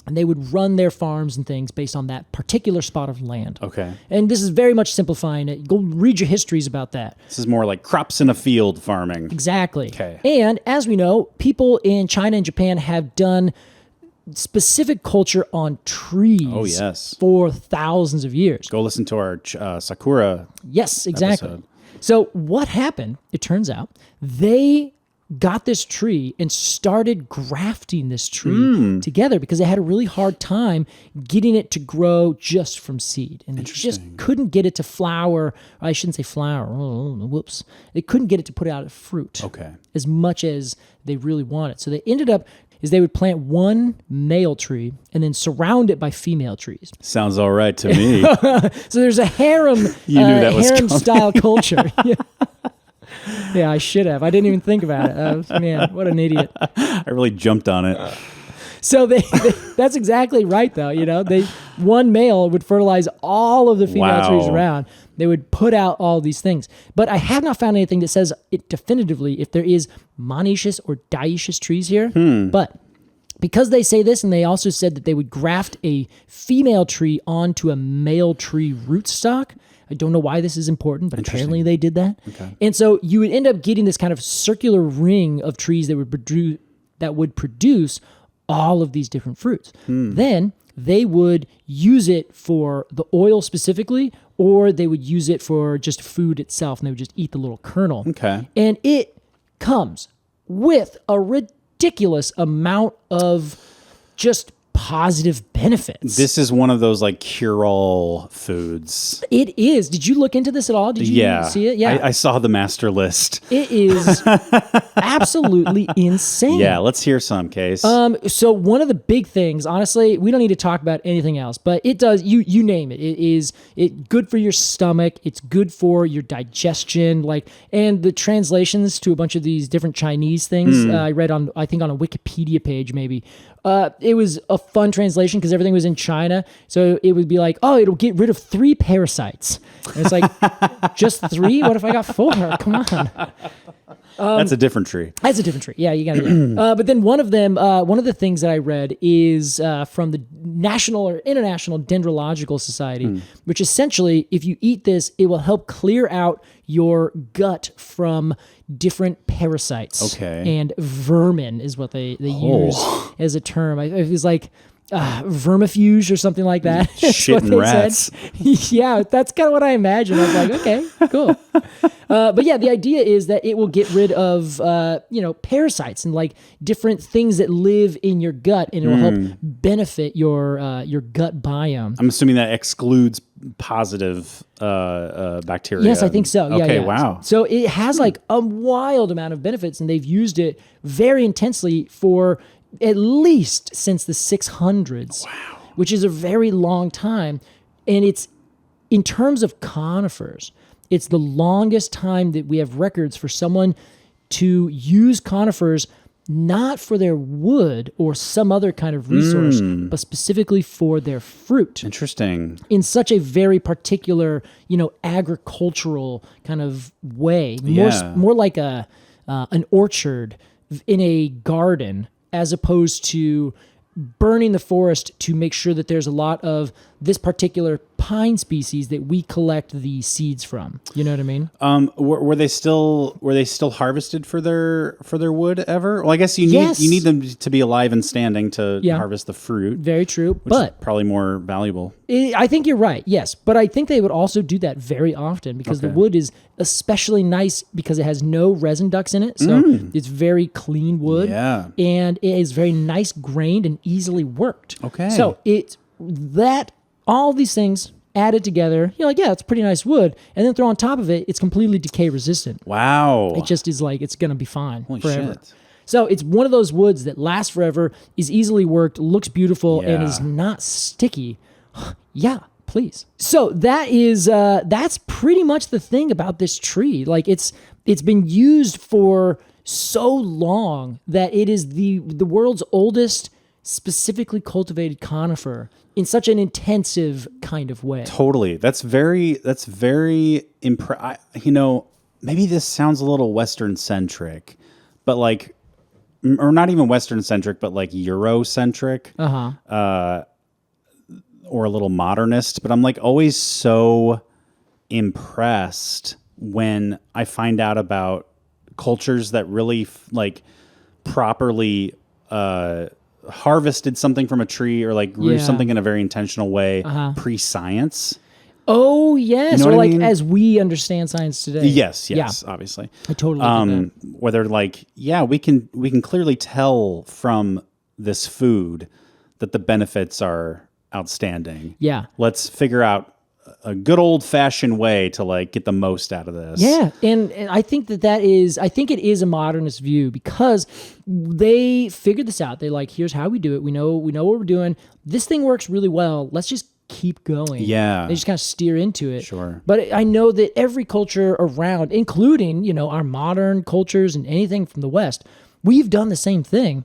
and they would run their farms and things based on that particular spot of land. Okay. And this is very much simplifying it. Go read your histories about that. This is more like crops in a field farming. Exactly. Okay. And as we know, people in China and Japan have done specific culture on trees for thousands of years. Go listen to our Sakura Yes, exactly. episode. So what happened, it turns out, they got this tree and started grafting this tree together because they had a really hard time getting it to grow just from seed. And they just couldn't get it to flower. I shouldn't say flower. Whoops. They couldn't get it to put out a fruit as much as they really wanted. So they ended up is they would plant one male tree and then surround it by female trees. Sounds all right to me. So there's a harem, harem-style culture. Yeah, I should have. I didn't even think about it. Man, what an idiot. I really jumped on it. So that's exactly right, though. One male would fertilize all of the female trees around. They would put out all these things. But I have not found anything that says it definitively if there is monoecious or dioecious trees here. But because they say this, and they also said that they would graft a female tree onto a male tree rootstock. I don't know why this is important, but apparently they did that. Okay. And so you would end up getting this kind of circular ring of trees that would produce all of these different fruits. Then they would use it for the oil specifically, or they would use it for just food itself, and they would just eat the little kernel. Okay. And it comes with a ridiculous amount of just positive benefits. This is one of those like cure-all foods. It is. Did you look into this at all? Did you see it? Yeah. I saw the master list. It is absolutely insane. Yeah, let's hear some, Case. So one of the big things, honestly, we don't need to talk about anything else, but it does, you name it. It's good for your stomach. It's good for your digestion. And the translations to a bunch of these different Chinese things, I read on a Wikipedia page maybe. It was a fun translation because everything was in China. So it would be like, oh, it'll get rid of 3 parasites. And it's like, just 3? What if I got 4? Come on. That's a different tree. That's a different tree. Yeah, you got to. But then one of the things that I read is from the National or International Dendrological Society, which essentially, if you eat this, it will help clear out your gut from different parasites. Okay. And vermin is what they use as a term. It was like vermifuge or something like that. Shit and rats. Yeah, that's kind of what I imagined. I was like, okay, cool. But yeah, the idea is that it will get rid of, parasites and like different things that live in your gut, and it will help benefit your gut biome. I'm assuming that excludes positive bacteria. Yes, I think so. Yeah, okay, yeah. Wow. So it has like a wild amount of benefits, and they've used it very intensely for at least since the 600s. Wow. Which is a very long time. And it's, in terms of conifers, it's the longest time that we have records for someone to use conifers not for their wood or some other kind of resource, but specifically for their fruit. Interesting. In such a very particular, agricultural kind of way. Yeah. More like an orchard in a garden, as opposed to burning the forest to make sure that there's a lot of this particular pine species that we collect the seeds from. You know what I mean? Were they still harvested for their wood ever? Well, I guess you need them to be alive and standing to harvest the fruit. Very true, which but is probably more valuable. I think you're right. Yes, but I think they would also do that very often because the wood is especially nice because it has no resin ducts in it, so it's very clean wood. Yeah, and it is very nice grained and easily worked. Okay, so all these things added together, you're like, yeah, it's pretty nice wood. And then throw on top of it, it's completely decay resistant. Wow. It just is like, it's going to be fine forever. Shit. So it's one of those woods that lasts forever, is easily worked, looks beautiful, and is not sticky. Yeah, please. So that's pretty much the thing about this tree. Like it's been used for so long that it is the world's oldest specifically cultivated conifer in such an intensive kind of way. Totally. That's very maybe this sounds a little Western centric, but like, or not even Western centric, but like Eurocentric, or a little modernist. But I'm like always so impressed when I find out about cultures that really like properly harvested something from a tree or like grew something in a very intentional way pre-science. Oh, yes. You know or what I like mean? as we understand science today. Yes, Yeah. obviously. I totally get that. Where they're like, yeah, we can clearly tell from this food that the benefits are outstanding. Yeah. Let's figure out a good old fashioned way to like get the most out of this. Yeah, and I think I think it is a modernist view because they figured this out. They like, here's how we do it. We know what we're doing. This thing works really well. Let's just keep going. Yeah. They just kind of steer into it. Sure. But I know that every culture around, including, our modern cultures and anything from the West, we've done the same thing.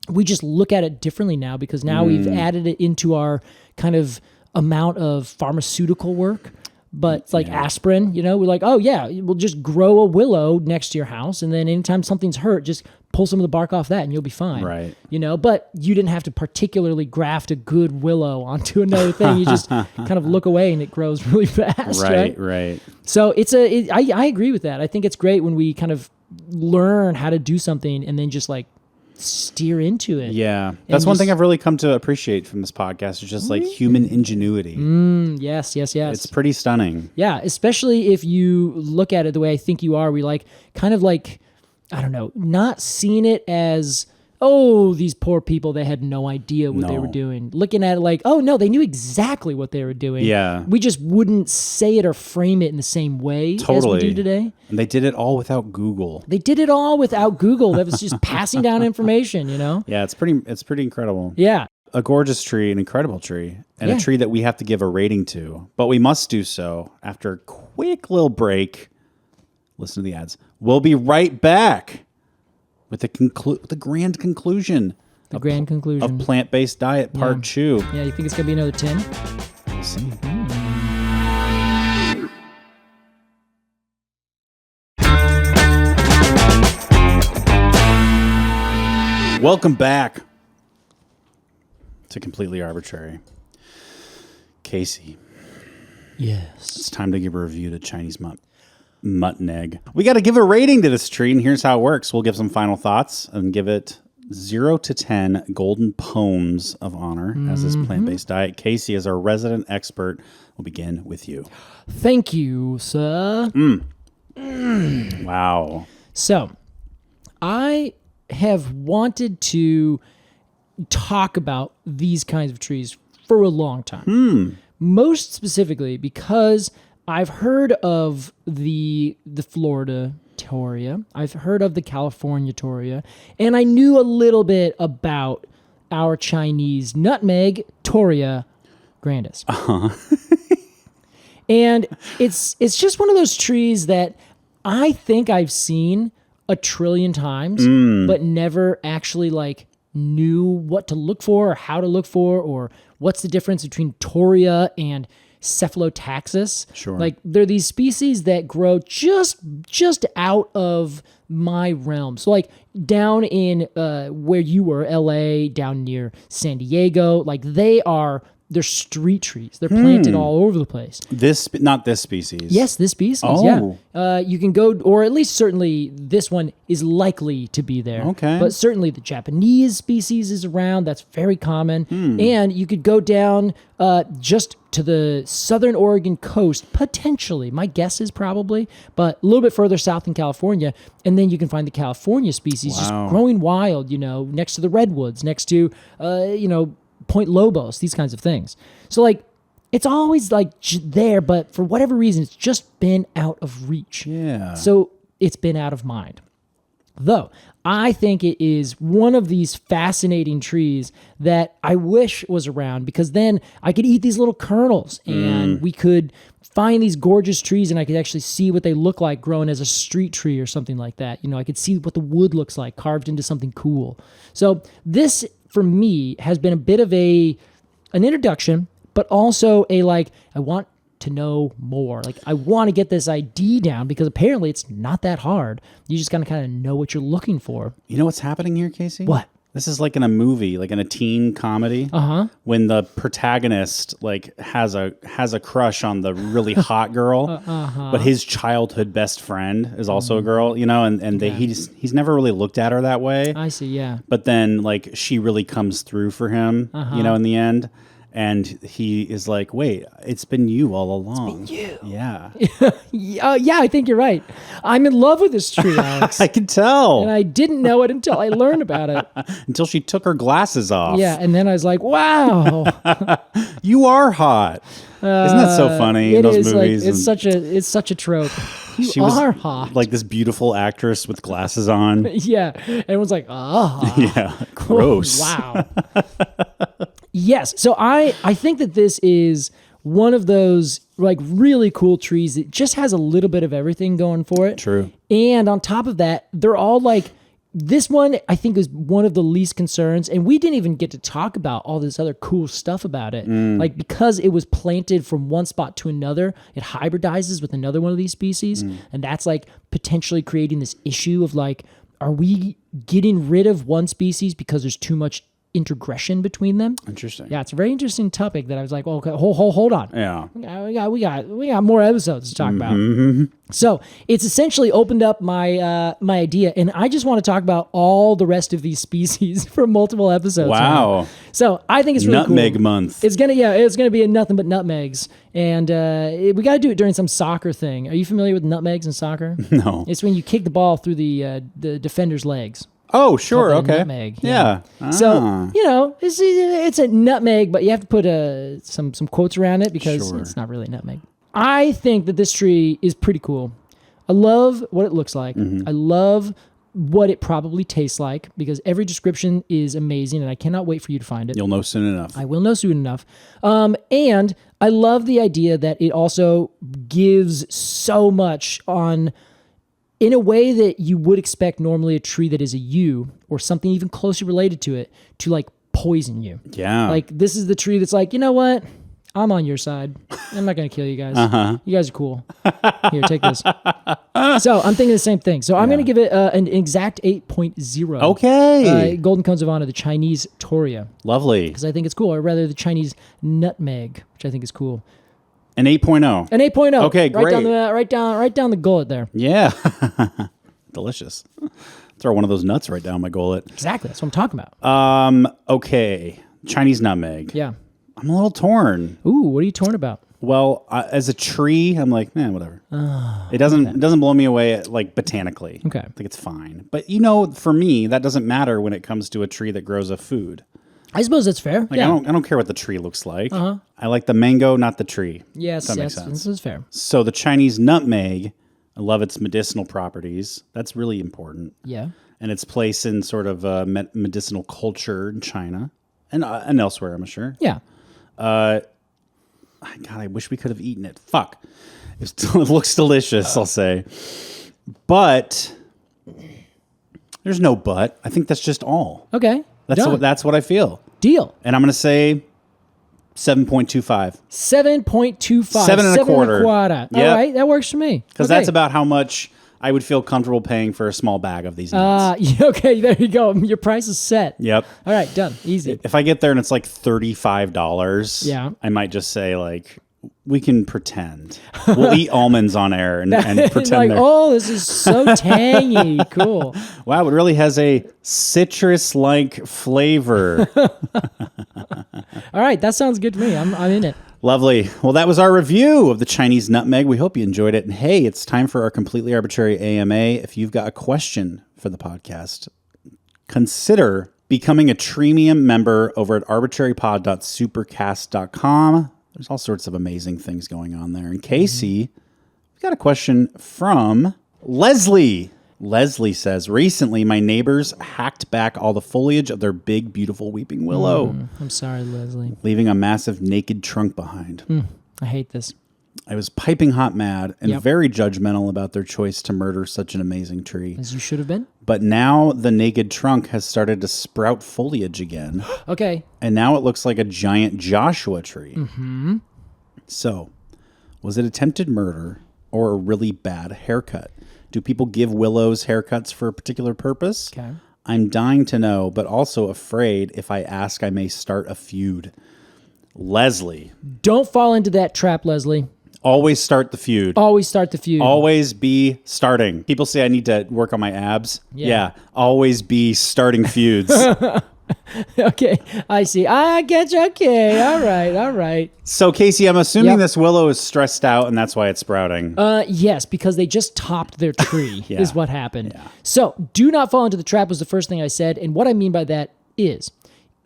We just look at it differently now because now we've added it into our kind of amount of pharmaceutical work. But it's like aspirin, we're like, oh yeah, we'll just grow a willow next to your house, and then anytime something's hurt, just pull some of the bark off that and you'll be fine. Right. But you didn't have to particularly graft a good willow onto another thing. You just kind of look away and it grows really fast. Right. So I agree with that. I think it's great when we kind of learn how to do something and then just like steer into it. Yeah. That's one thing I've really come to appreciate from this podcast is just like human ingenuity. Yes. It's pretty stunning. Yeah, especially if you look at it the way I think you are. We like kind of like, I don't know, not seeing it as, oh, these poor people, they had no idea what they were doing. Looking at it like, oh no, they knew exactly what they were doing. Yeah. We just wouldn't say it or frame it in the same way as we do today. And they did it all without Google. They did it all without Google. That was just passing down information, Yeah, it's pretty incredible. Yeah. A gorgeous tree, an incredible tree, and a tree that we have to give a rating to. But we must do so after a quick little break. Listen to the ads. We'll be right back with the grand conclusion. The grand conclusion of plant-based diet part 2. Yeah, you think it's gonna be another 10? We'll see. Welcome back to Completely Arbortrary. Casey. Yes. It's time to give a review to Chinese-Nutmeg. We got to give a rating to this tree, and here's how it works. We'll give some final thoughts and give it 0 to 10 golden poems of honor as this plant-based diet. Casey, as our resident expert, will begin with you. Thank you, sir. Wow. So, I have wanted to talk about these kinds of trees for a long time. Most specifically because I've heard of the Florida Torreya. I've heard of the California Torreya, and I knew a little bit about our Chinese-Nutmeg Torreya grandis. And it's just one of those trees that I think I've seen a trillion times, but never actually like knew what to look for or how to look for or what's the difference between Torreya and cephalotaxis. Sure. Like they're these species that grow just out of my realm. So like down in where you were, LA, down near San Diego, like they're street trees. They're planted all over the place. Not this species. Yes, this species. Oh. Yeah. You can go, or at least certainly this one is likely to be there. Okay. But certainly the Japanese species is around. That's very common. And you could go down just to the southern Oregon coast, potentially. My guess is probably, but a little bit further south in California. And then you can find the California species just growing wild, next to the redwoods, next to, Point Lobos, these kinds of things. So like, it's always like there, but for whatever reason, it's just been out of reach. Yeah. So it's been out of mind. Though I think it is one of these fascinating trees that I wish was around because then I could eat these little kernels and we could find these gorgeous trees and I could actually see what they look like growing as a street tree or something like that. I could see what the wood looks like carved into something cool. So this, for me, has been a bit of an introduction, but also I want to know more. Like, I want to get this ID down because apparently it's not that hard. You just gotta kind of know what you're looking for. You know what's happening here, Casey? What? This is like in a movie, like in a teen comedy. When the protagonist has a crush on the really hot girl, but his childhood best friend is also a girl, and he's never really looked at her that way. I see, yeah. But then she really comes through for him, in the end. And he is like, wait, it's been you all along. It's been you. Yeah. Yeah, I think you're right. I'm in love with this tree, Alex. I can tell. And I didn't know it until I learned about it. Until she took her glasses off. Yeah, and then I was like, wow. You are hot. Isn't that so funny in those movies? Like, it's such a trope. She are was hot. like this beautiful actress with glasses on. Yeah. Everyone's like, Yeah. Gross. Wow. Yes. So I think that this is one of those like really cool trees that just has a little bit of everything going for it. True. And on top of that, they're all like, this one I think is one of the least concerns. And we didn't even get to talk about all this other cool stuff about it. Like because it was planted from one spot to another, it hybridizes with another one of these species. And that's like potentially creating this issue of like, are we getting rid of one species because there's too much intergression between them? Interesting. Yeah, it's a very interesting topic that I was like, well, okay, hold on. Yeah. We got more episodes to talk about. So it's essentially opened up my my idea, and I just want to talk about all the rest of these species for multiple episodes. Wow. Now. So I think it's really Nutmeg cool. month. It's gonna be a nothing but nutmegs, and we got to do it during some soccer thing. Are you familiar with nutmegs in soccer? No. It's when you kick the ball through the defender's legs. Oh, sure. Called a Okay. nutmeg. Yeah. So, it's a nutmeg, but you have to put some quotes around it because Sure. it's not really a nutmeg. I think that this tree is pretty cool. I love what it looks like. I love what it probably tastes like because every description is amazing and I cannot wait for you to find it. You'll know soon enough. I will know soon enough. And I love the idea that it also gives so much in a way that you would expect normally a tree that is a yew or something even closely related to it to like poison you. Yeah. Like this is the tree that's like, you know what? I'm on your side. I'm not going to kill you guys. You guys are cool. Here, take this. So I'm thinking the same thing. So I'm going to give it an exact 8.0. Okay. Golden Cones of Honor, the Chinese Torreya, Lovely. because I think it's cool. Or rather the Chinese-Nutmeg, which I think is cool. An 8.0. An 8.0. Okay, great. Right down the gullet there. Yeah. Delicious. Throw one of those nuts right down my gullet. Exactly. That's what I'm talking about. Okay. Chinese nutmeg. Yeah. I'm a little torn. Ooh, what are you torn about? Well, as a tree, I'm like, whatever. It doesn't blow me away like botanically. Okay. I think it's fine. But for me, that doesn't matter when it comes to a tree that grows a food. I suppose that's fair. Like yeah. I don't care what the tree looks like. I like the mango, not the tree. Yes, If that makes sense. this is fair. So the Chinese nutmeg, I love its medicinal properties. That's really important. Yeah. And its place in sort of medicinal culture in China and elsewhere, I'm sure. Yeah. God, I wish we could have eaten it. Fuck. It looks delicious, I'll say. But there's no but. I think that's just all. Okay. That's what I feel. Deal. And I'm going to say 7.25. 7.25. 7 and a quarter. All Yep. right. That works for me. Because that's about how much I would feel comfortable paying for a small bag of these nuts. Okay, there you go. Your price is set. Yep. All right, done. Easy. If I get there and it's like $35, Yeah. I might just say like, we can pretend. We'll eat almonds on air and pretend like, they're... oh, this is so tangy. Cool. Wow, it really has a citrus-like flavor. All right, that sounds good to me. I'm in it. Lovely. Well, that was our review of the Chinese nutmeg. We hope you enjoyed it. And hey, it's time for our completely arbitrary AMA. If you've got a question for the podcast, consider becoming a Treemium member over at arbitrarypod.supercast.com. There's all sorts of amazing things going on there. And Casey, we've got a question from Leslie. Leslie says, recently my neighbors hacked back all the foliage of their big, beautiful weeping willow, I'm sorry, Leslie. leaving a massive naked trunk behind. I hate this. I was piping hot mad and Yep. very judgmental about their choice to murder such an amazing tree. As you should have been. But now the naked trunk has started to sprout foliage again, Okay. and now it looks like a giant Joshua tree. So, was it attempted murder or a really bad haircut? Do people give willows haircuts for a particular purpose? Okay. I'm dying to know, but also afraid if I ask I may start a feud. Leslie, Don't fall into that trap, Leslie. always start the feud. Always start the feud. Always be starting. People say I need to work on my abs. Yeah. Always be starting feuds. Okay, I see. I get you. Okay, all right. So, Casey, I'm assuming this willow is stressed out, and that's why it's sprouting. Yes, because they just topped their tree Yeah. is what happened. Yeah. So do not fall into the trap was the first thing I said. And what I mean by that is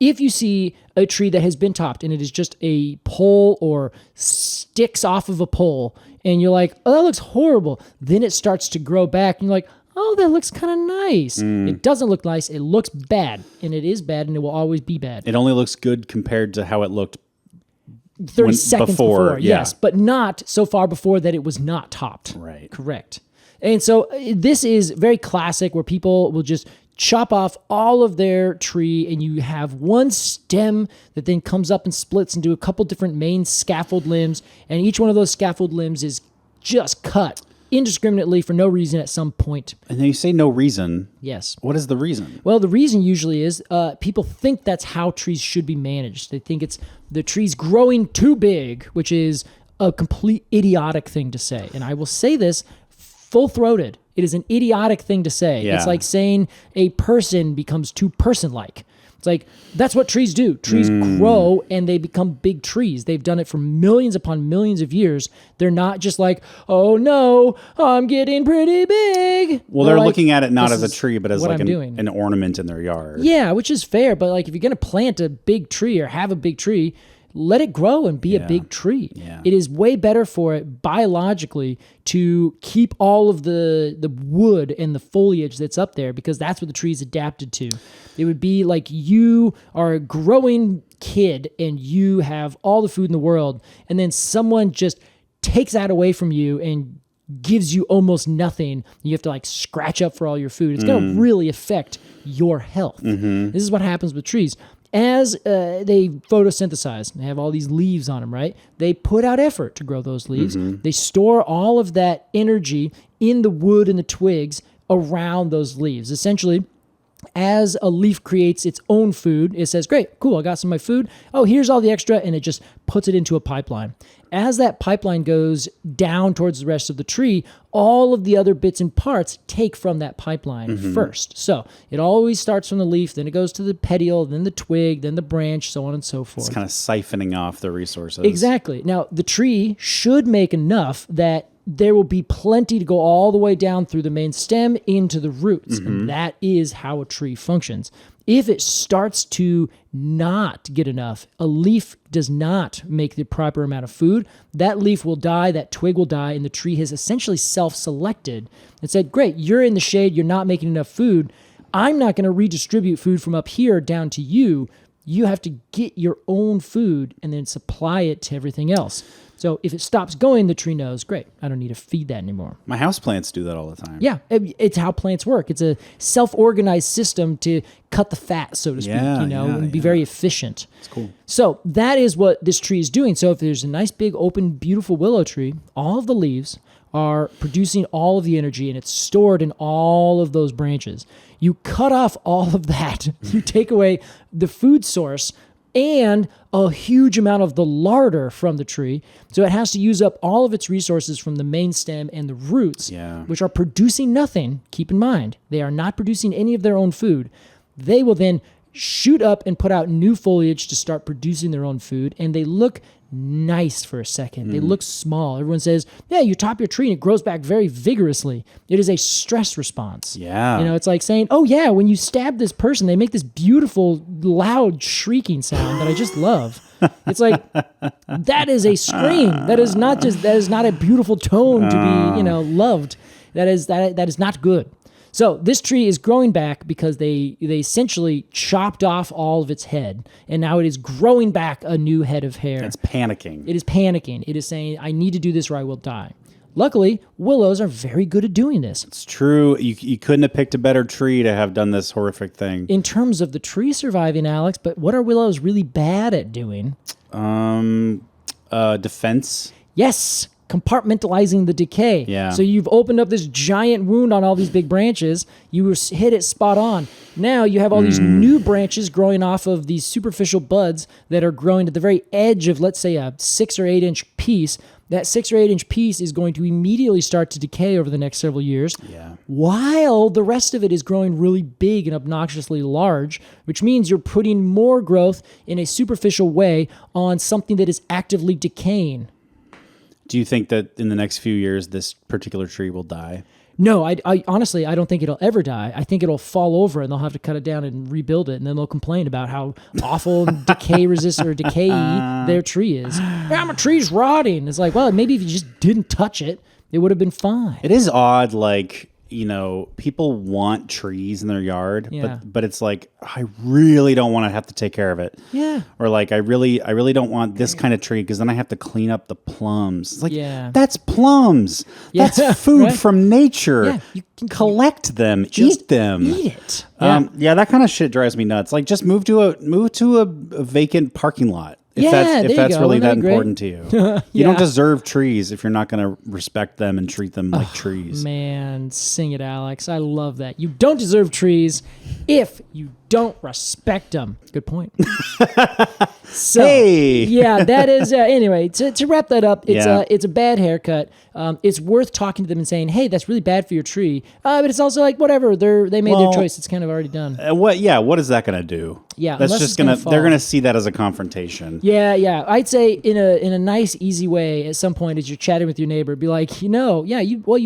if you see a tree that has been topped and it is just a pole or sticks off of a pole and you're like, oh, that looks horrible. Then it starts to grow back and you're like, oh, that looks kind of nice. It doesn't look nice. It looks bad. And it is bad and it will always be bad. It only looks good compared to how it looked 30 seconds before. yeah. Yes, but not so far before that it was not topped. Right. Correct. And so this is very classic where people will just chop off all of their tree and you have one stem that then comes up and splits into a couple different main scaffold limbs. And each one of those scaffold limbs is just cut indiscriminately for no reason at some point. And then you say no reason. Yes. What is the reason? Well, the reason usually is people think that's how trees should be managed. They think it's the tree's growing too big, which is a complete idiotic thing to say. And I will say this full-throated. It is an idiotic thing to say. Yeah. It's like saying a person becomes too person-like. It's like, that's what trees do. Trees grow and they become big trees. They've done it for millions upon millions of years. They're not just like, oh no, I'm getting pretty big. Well, they're like, looking at it not this as a is tree, but as what like I'm doing. an ornament in their yard. Yeah, which is fair. But like if you're going to plant a big tree or have a big tree, let it grow and be a big tree. Yeah. It is way better for it biologically to keep all of the wood and the foliage that's up there because that's what the tree is adapted to. It would be like you are a growing kid and you have all the food in the world and then someone just takes that away from you and gives you almost nothing. You have to like scratch up for all your food. It's going to really affect your health. This is what happens with trees. As they photosynthesize and have all these leaves on them, right? They put out effort to grow those leaves. They store all of that energy in the wood and the twigs around those leaves. Essentially, as a leaf creates its own food, it says, great, cool, I got some of my food. Oh, here's all the extra, and it just puts it into a pipeline. As that pipeline goes down towards the rest of the tree, all of the other bits and parts take from that pipeline first. So it always starts from the leaf, then it goes to the petiole, then the twig, then the branch, so on and so forth. It's kind of siphoning off the resources. Exactly. Now, the tree should make enough that there will be plenty to go all the way down through the main stem into the roots. And that is how a tree functions. If it starts to not get enough, a leaf does not make the proper amount of food, that leaf will die, that twig will die, and the tree has essentially self-selected and said, great, you're in the shade, you're not making enough food. I'm not going to redistribute food from up here down to you. You have to get your own food and then supply it to everything else. So if it stops going, the tree knows, great, I don't need to feed that anymore. My houseplants do that all the time. Yeah, it's how plants work. It's a self-organized system to cut the fat, so to speak, and be very efficient. It's cool. So that is what this tree is doing. So if there's a nice, big, open, beautiful willow tree, all of the leaves are producing all of the energy, and it's stored in all of those branches. You cut off all of that. You take away the food source and a huge amount of the larder from the tree. So it has to use up all of its resources from the main stem and the roots, which are producing nothing. Keep in mind, they are not producing any of their own food. They will then shoot up and put out new foliage to start producing their own food, and they look nice for a second. They look small. Everyone says, yeah, you top your tree and it grows back very vigorously. It is a stress response. Yeah. It's like saying, oh yeah, when you stab this person, they make this beautiful, loud shrieking sound that I just love. It's like, that is a scream. That is not a beautiful tone to be, loved. That is not good. So this tree is growing back because they essentially chopped off all of its head, and now it is growing back a new head of hair. It's panicking. It is panicking. It is saying, I need to do this or I will die. Luckily, willows are very good at doing this. It's true. You couldn't have picked a better tree to have done this horrific thing. In terms of the tree surviving, Alex, but what are willows really bad at doing? Defense. Yes. Compartmentalizing the decay. Yeah. So you've opened up this giant wound on all these big branches. You hit it spot on. Now you have all these new branches growing off of these superficial buds that are growing at the very edge of, let's say, a 6 or 8 inch piece. That 6 or 8 inch piece is going to immediately start to decay over the next several years. Yeah. while the rest of it is growing really big and obnoxiously large, which means you're putting more growth in a superficial way on something that is actively decaying. Do you think that in the next few years, this particular tree will die? No, I honestly, I don't think it'll ever die. I think it'll fall over and they'll have to cut it down and rebuild it. And then they'll complain about how awful and decay-y their tree is. Yeah, my tree's rotting. It's like, well, maybe if you just didn't touch it, it would have been fine. It is odd, like, people want trees in their yard, Yeah. but it's like, I really don't want to have to take care of it. Yeah. Or like, I really don't want this kind of tree because then I have to clean up the plums. It's like, Yeah. that's plums. Yeah. That's food Right? from nature. Yeah, you can collect them, just eat them. Eat it. Yeah, that kind of shit drives me nuts. Like, just move to a vacant parking lot. If there you that's go. really Wouldn't that that be important to you. You Yeah. don't deserve trees if you're not going to respect them and treat them like trees. Man, sing it, Alex. I love that. You don't deserve trees if you don't respect them. Good point. So, Hey! yeah, that is, anyway, to wrap that up, Yeah. it's a bad haircut. It's worth talking to them and saying, hey, that's really bad for your tree. But it's also like, whatever, they made their choice. It's kind of already done. What is that going to do? Yeah, That's unless just it's gonna they're fall. going to see that as a confrontation. Yeah. I'd say in a nice, easy way at some point as you're chatting with your neighbor, be like, you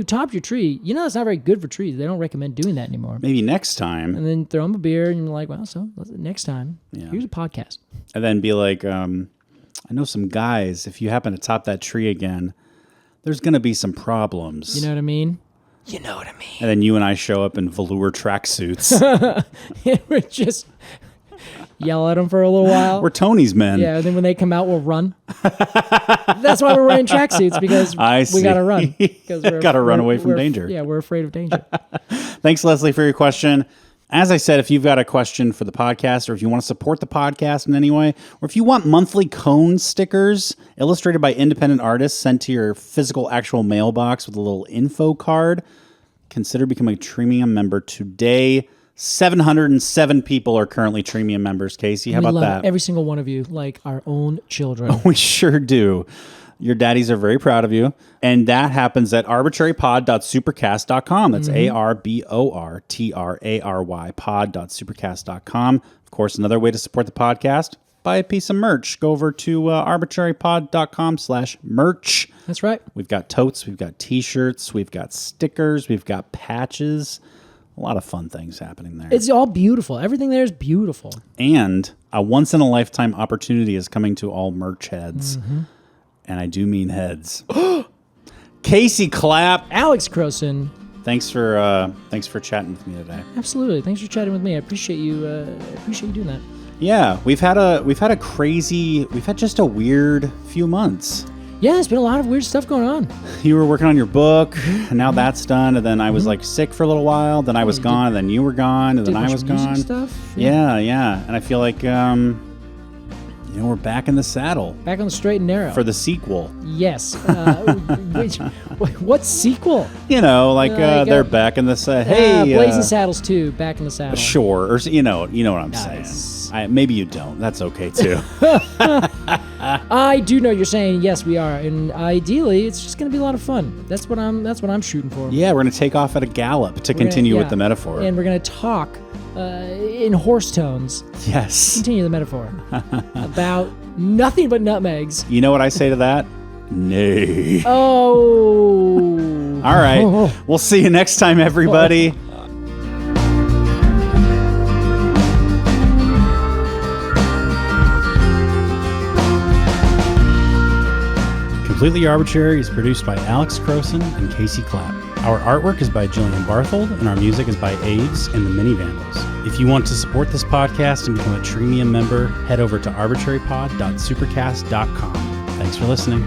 topped your tree. That's not very good for trees. They don't recommend doing that anymore. Maybe next time. And then throw them a beer and you're like, well, so next time, here's a podcast. And then be like, I know some guys, if you happen to top that tree again, there's going to be some problems. You know what I mean? You know what I mean. And then you and I show up in velour tracksuits. We're just yell at them for a little while. We're Tony's men. Yeah, and then when they come out, we'll run. That's why we're wearing tracksuits, because we got to run. Got to run away from danger. Yeah, we're afraid of danger. Thanks, Leslie, for your question. As I said, if you've got a question for the podcast, or if you want to support the podcast in any way, or if you want monthly cone stickers illustrated by independent artists sent to your physical actual mailbox with a little info card, consider becoming a Treemium member today. 707 people are currently Treemium members, Casey. How We about love that? every single one of you like our own children. We sure do. Your daddies are very proud of you. And that happens at arbitrarypod.supercast.com. That's ARBORTRARY pod.supercast.com. Of course, another way to support the podcast, buy a piece of merch. Go over to arbitrarypod.com/merch. That's right. We've got totes, we've got t-shirts, we've got stickers, we've got patches. A lot of fun things happening there. It's all beautiful. Everything there is beautiful. And a once-in-a-lifetime opportunity is coming to all merch heads. Mm-hmm. And I do mean heads. Casey Clapp. Alex Crowson. Thanks for chatting with me today. Absolutely. Thanks for chatting with me. I appreciate you doing that. Yeah, we've had just a weird few months. Yeah, there's been a lot of weird stuff going on. You were working on your book, and now that's done. And then I was like sick for a little while. Then I was gone, and then you were gone, and then I was gone. Stuff. Yeah. And I feel like we're back in the saddle. Back on the straight and narrow. For the sequel. Yes. What sequel? They're back in the saddle. Blazing Saddles 2, back in the saddle. Sure. Or you know what I'm saying. Maybe you don't. That's okay too. I do know you're saying yes, we are, and ideally, it's just going to be a lot of fun. That's what I'm shooting for. Yeah, we're going to take off at a gallop to continue with the metaphor, and we're going to talk in horse tones. Yes. Continue the metaphor about nothing but nutmegs. You know what I say to that? Nay. Oh. All right. We'll see you next time, everybody. Completely Arbitrary is produced by Alex Crowson and Casey Clapp. Our artwork is by Jillian Barthold, and our music is by Aves and the Mini Vandals. If you want to support this podcast and become a Treemium member, head over to arbitrarypod.supercast.com. Thanks for listening.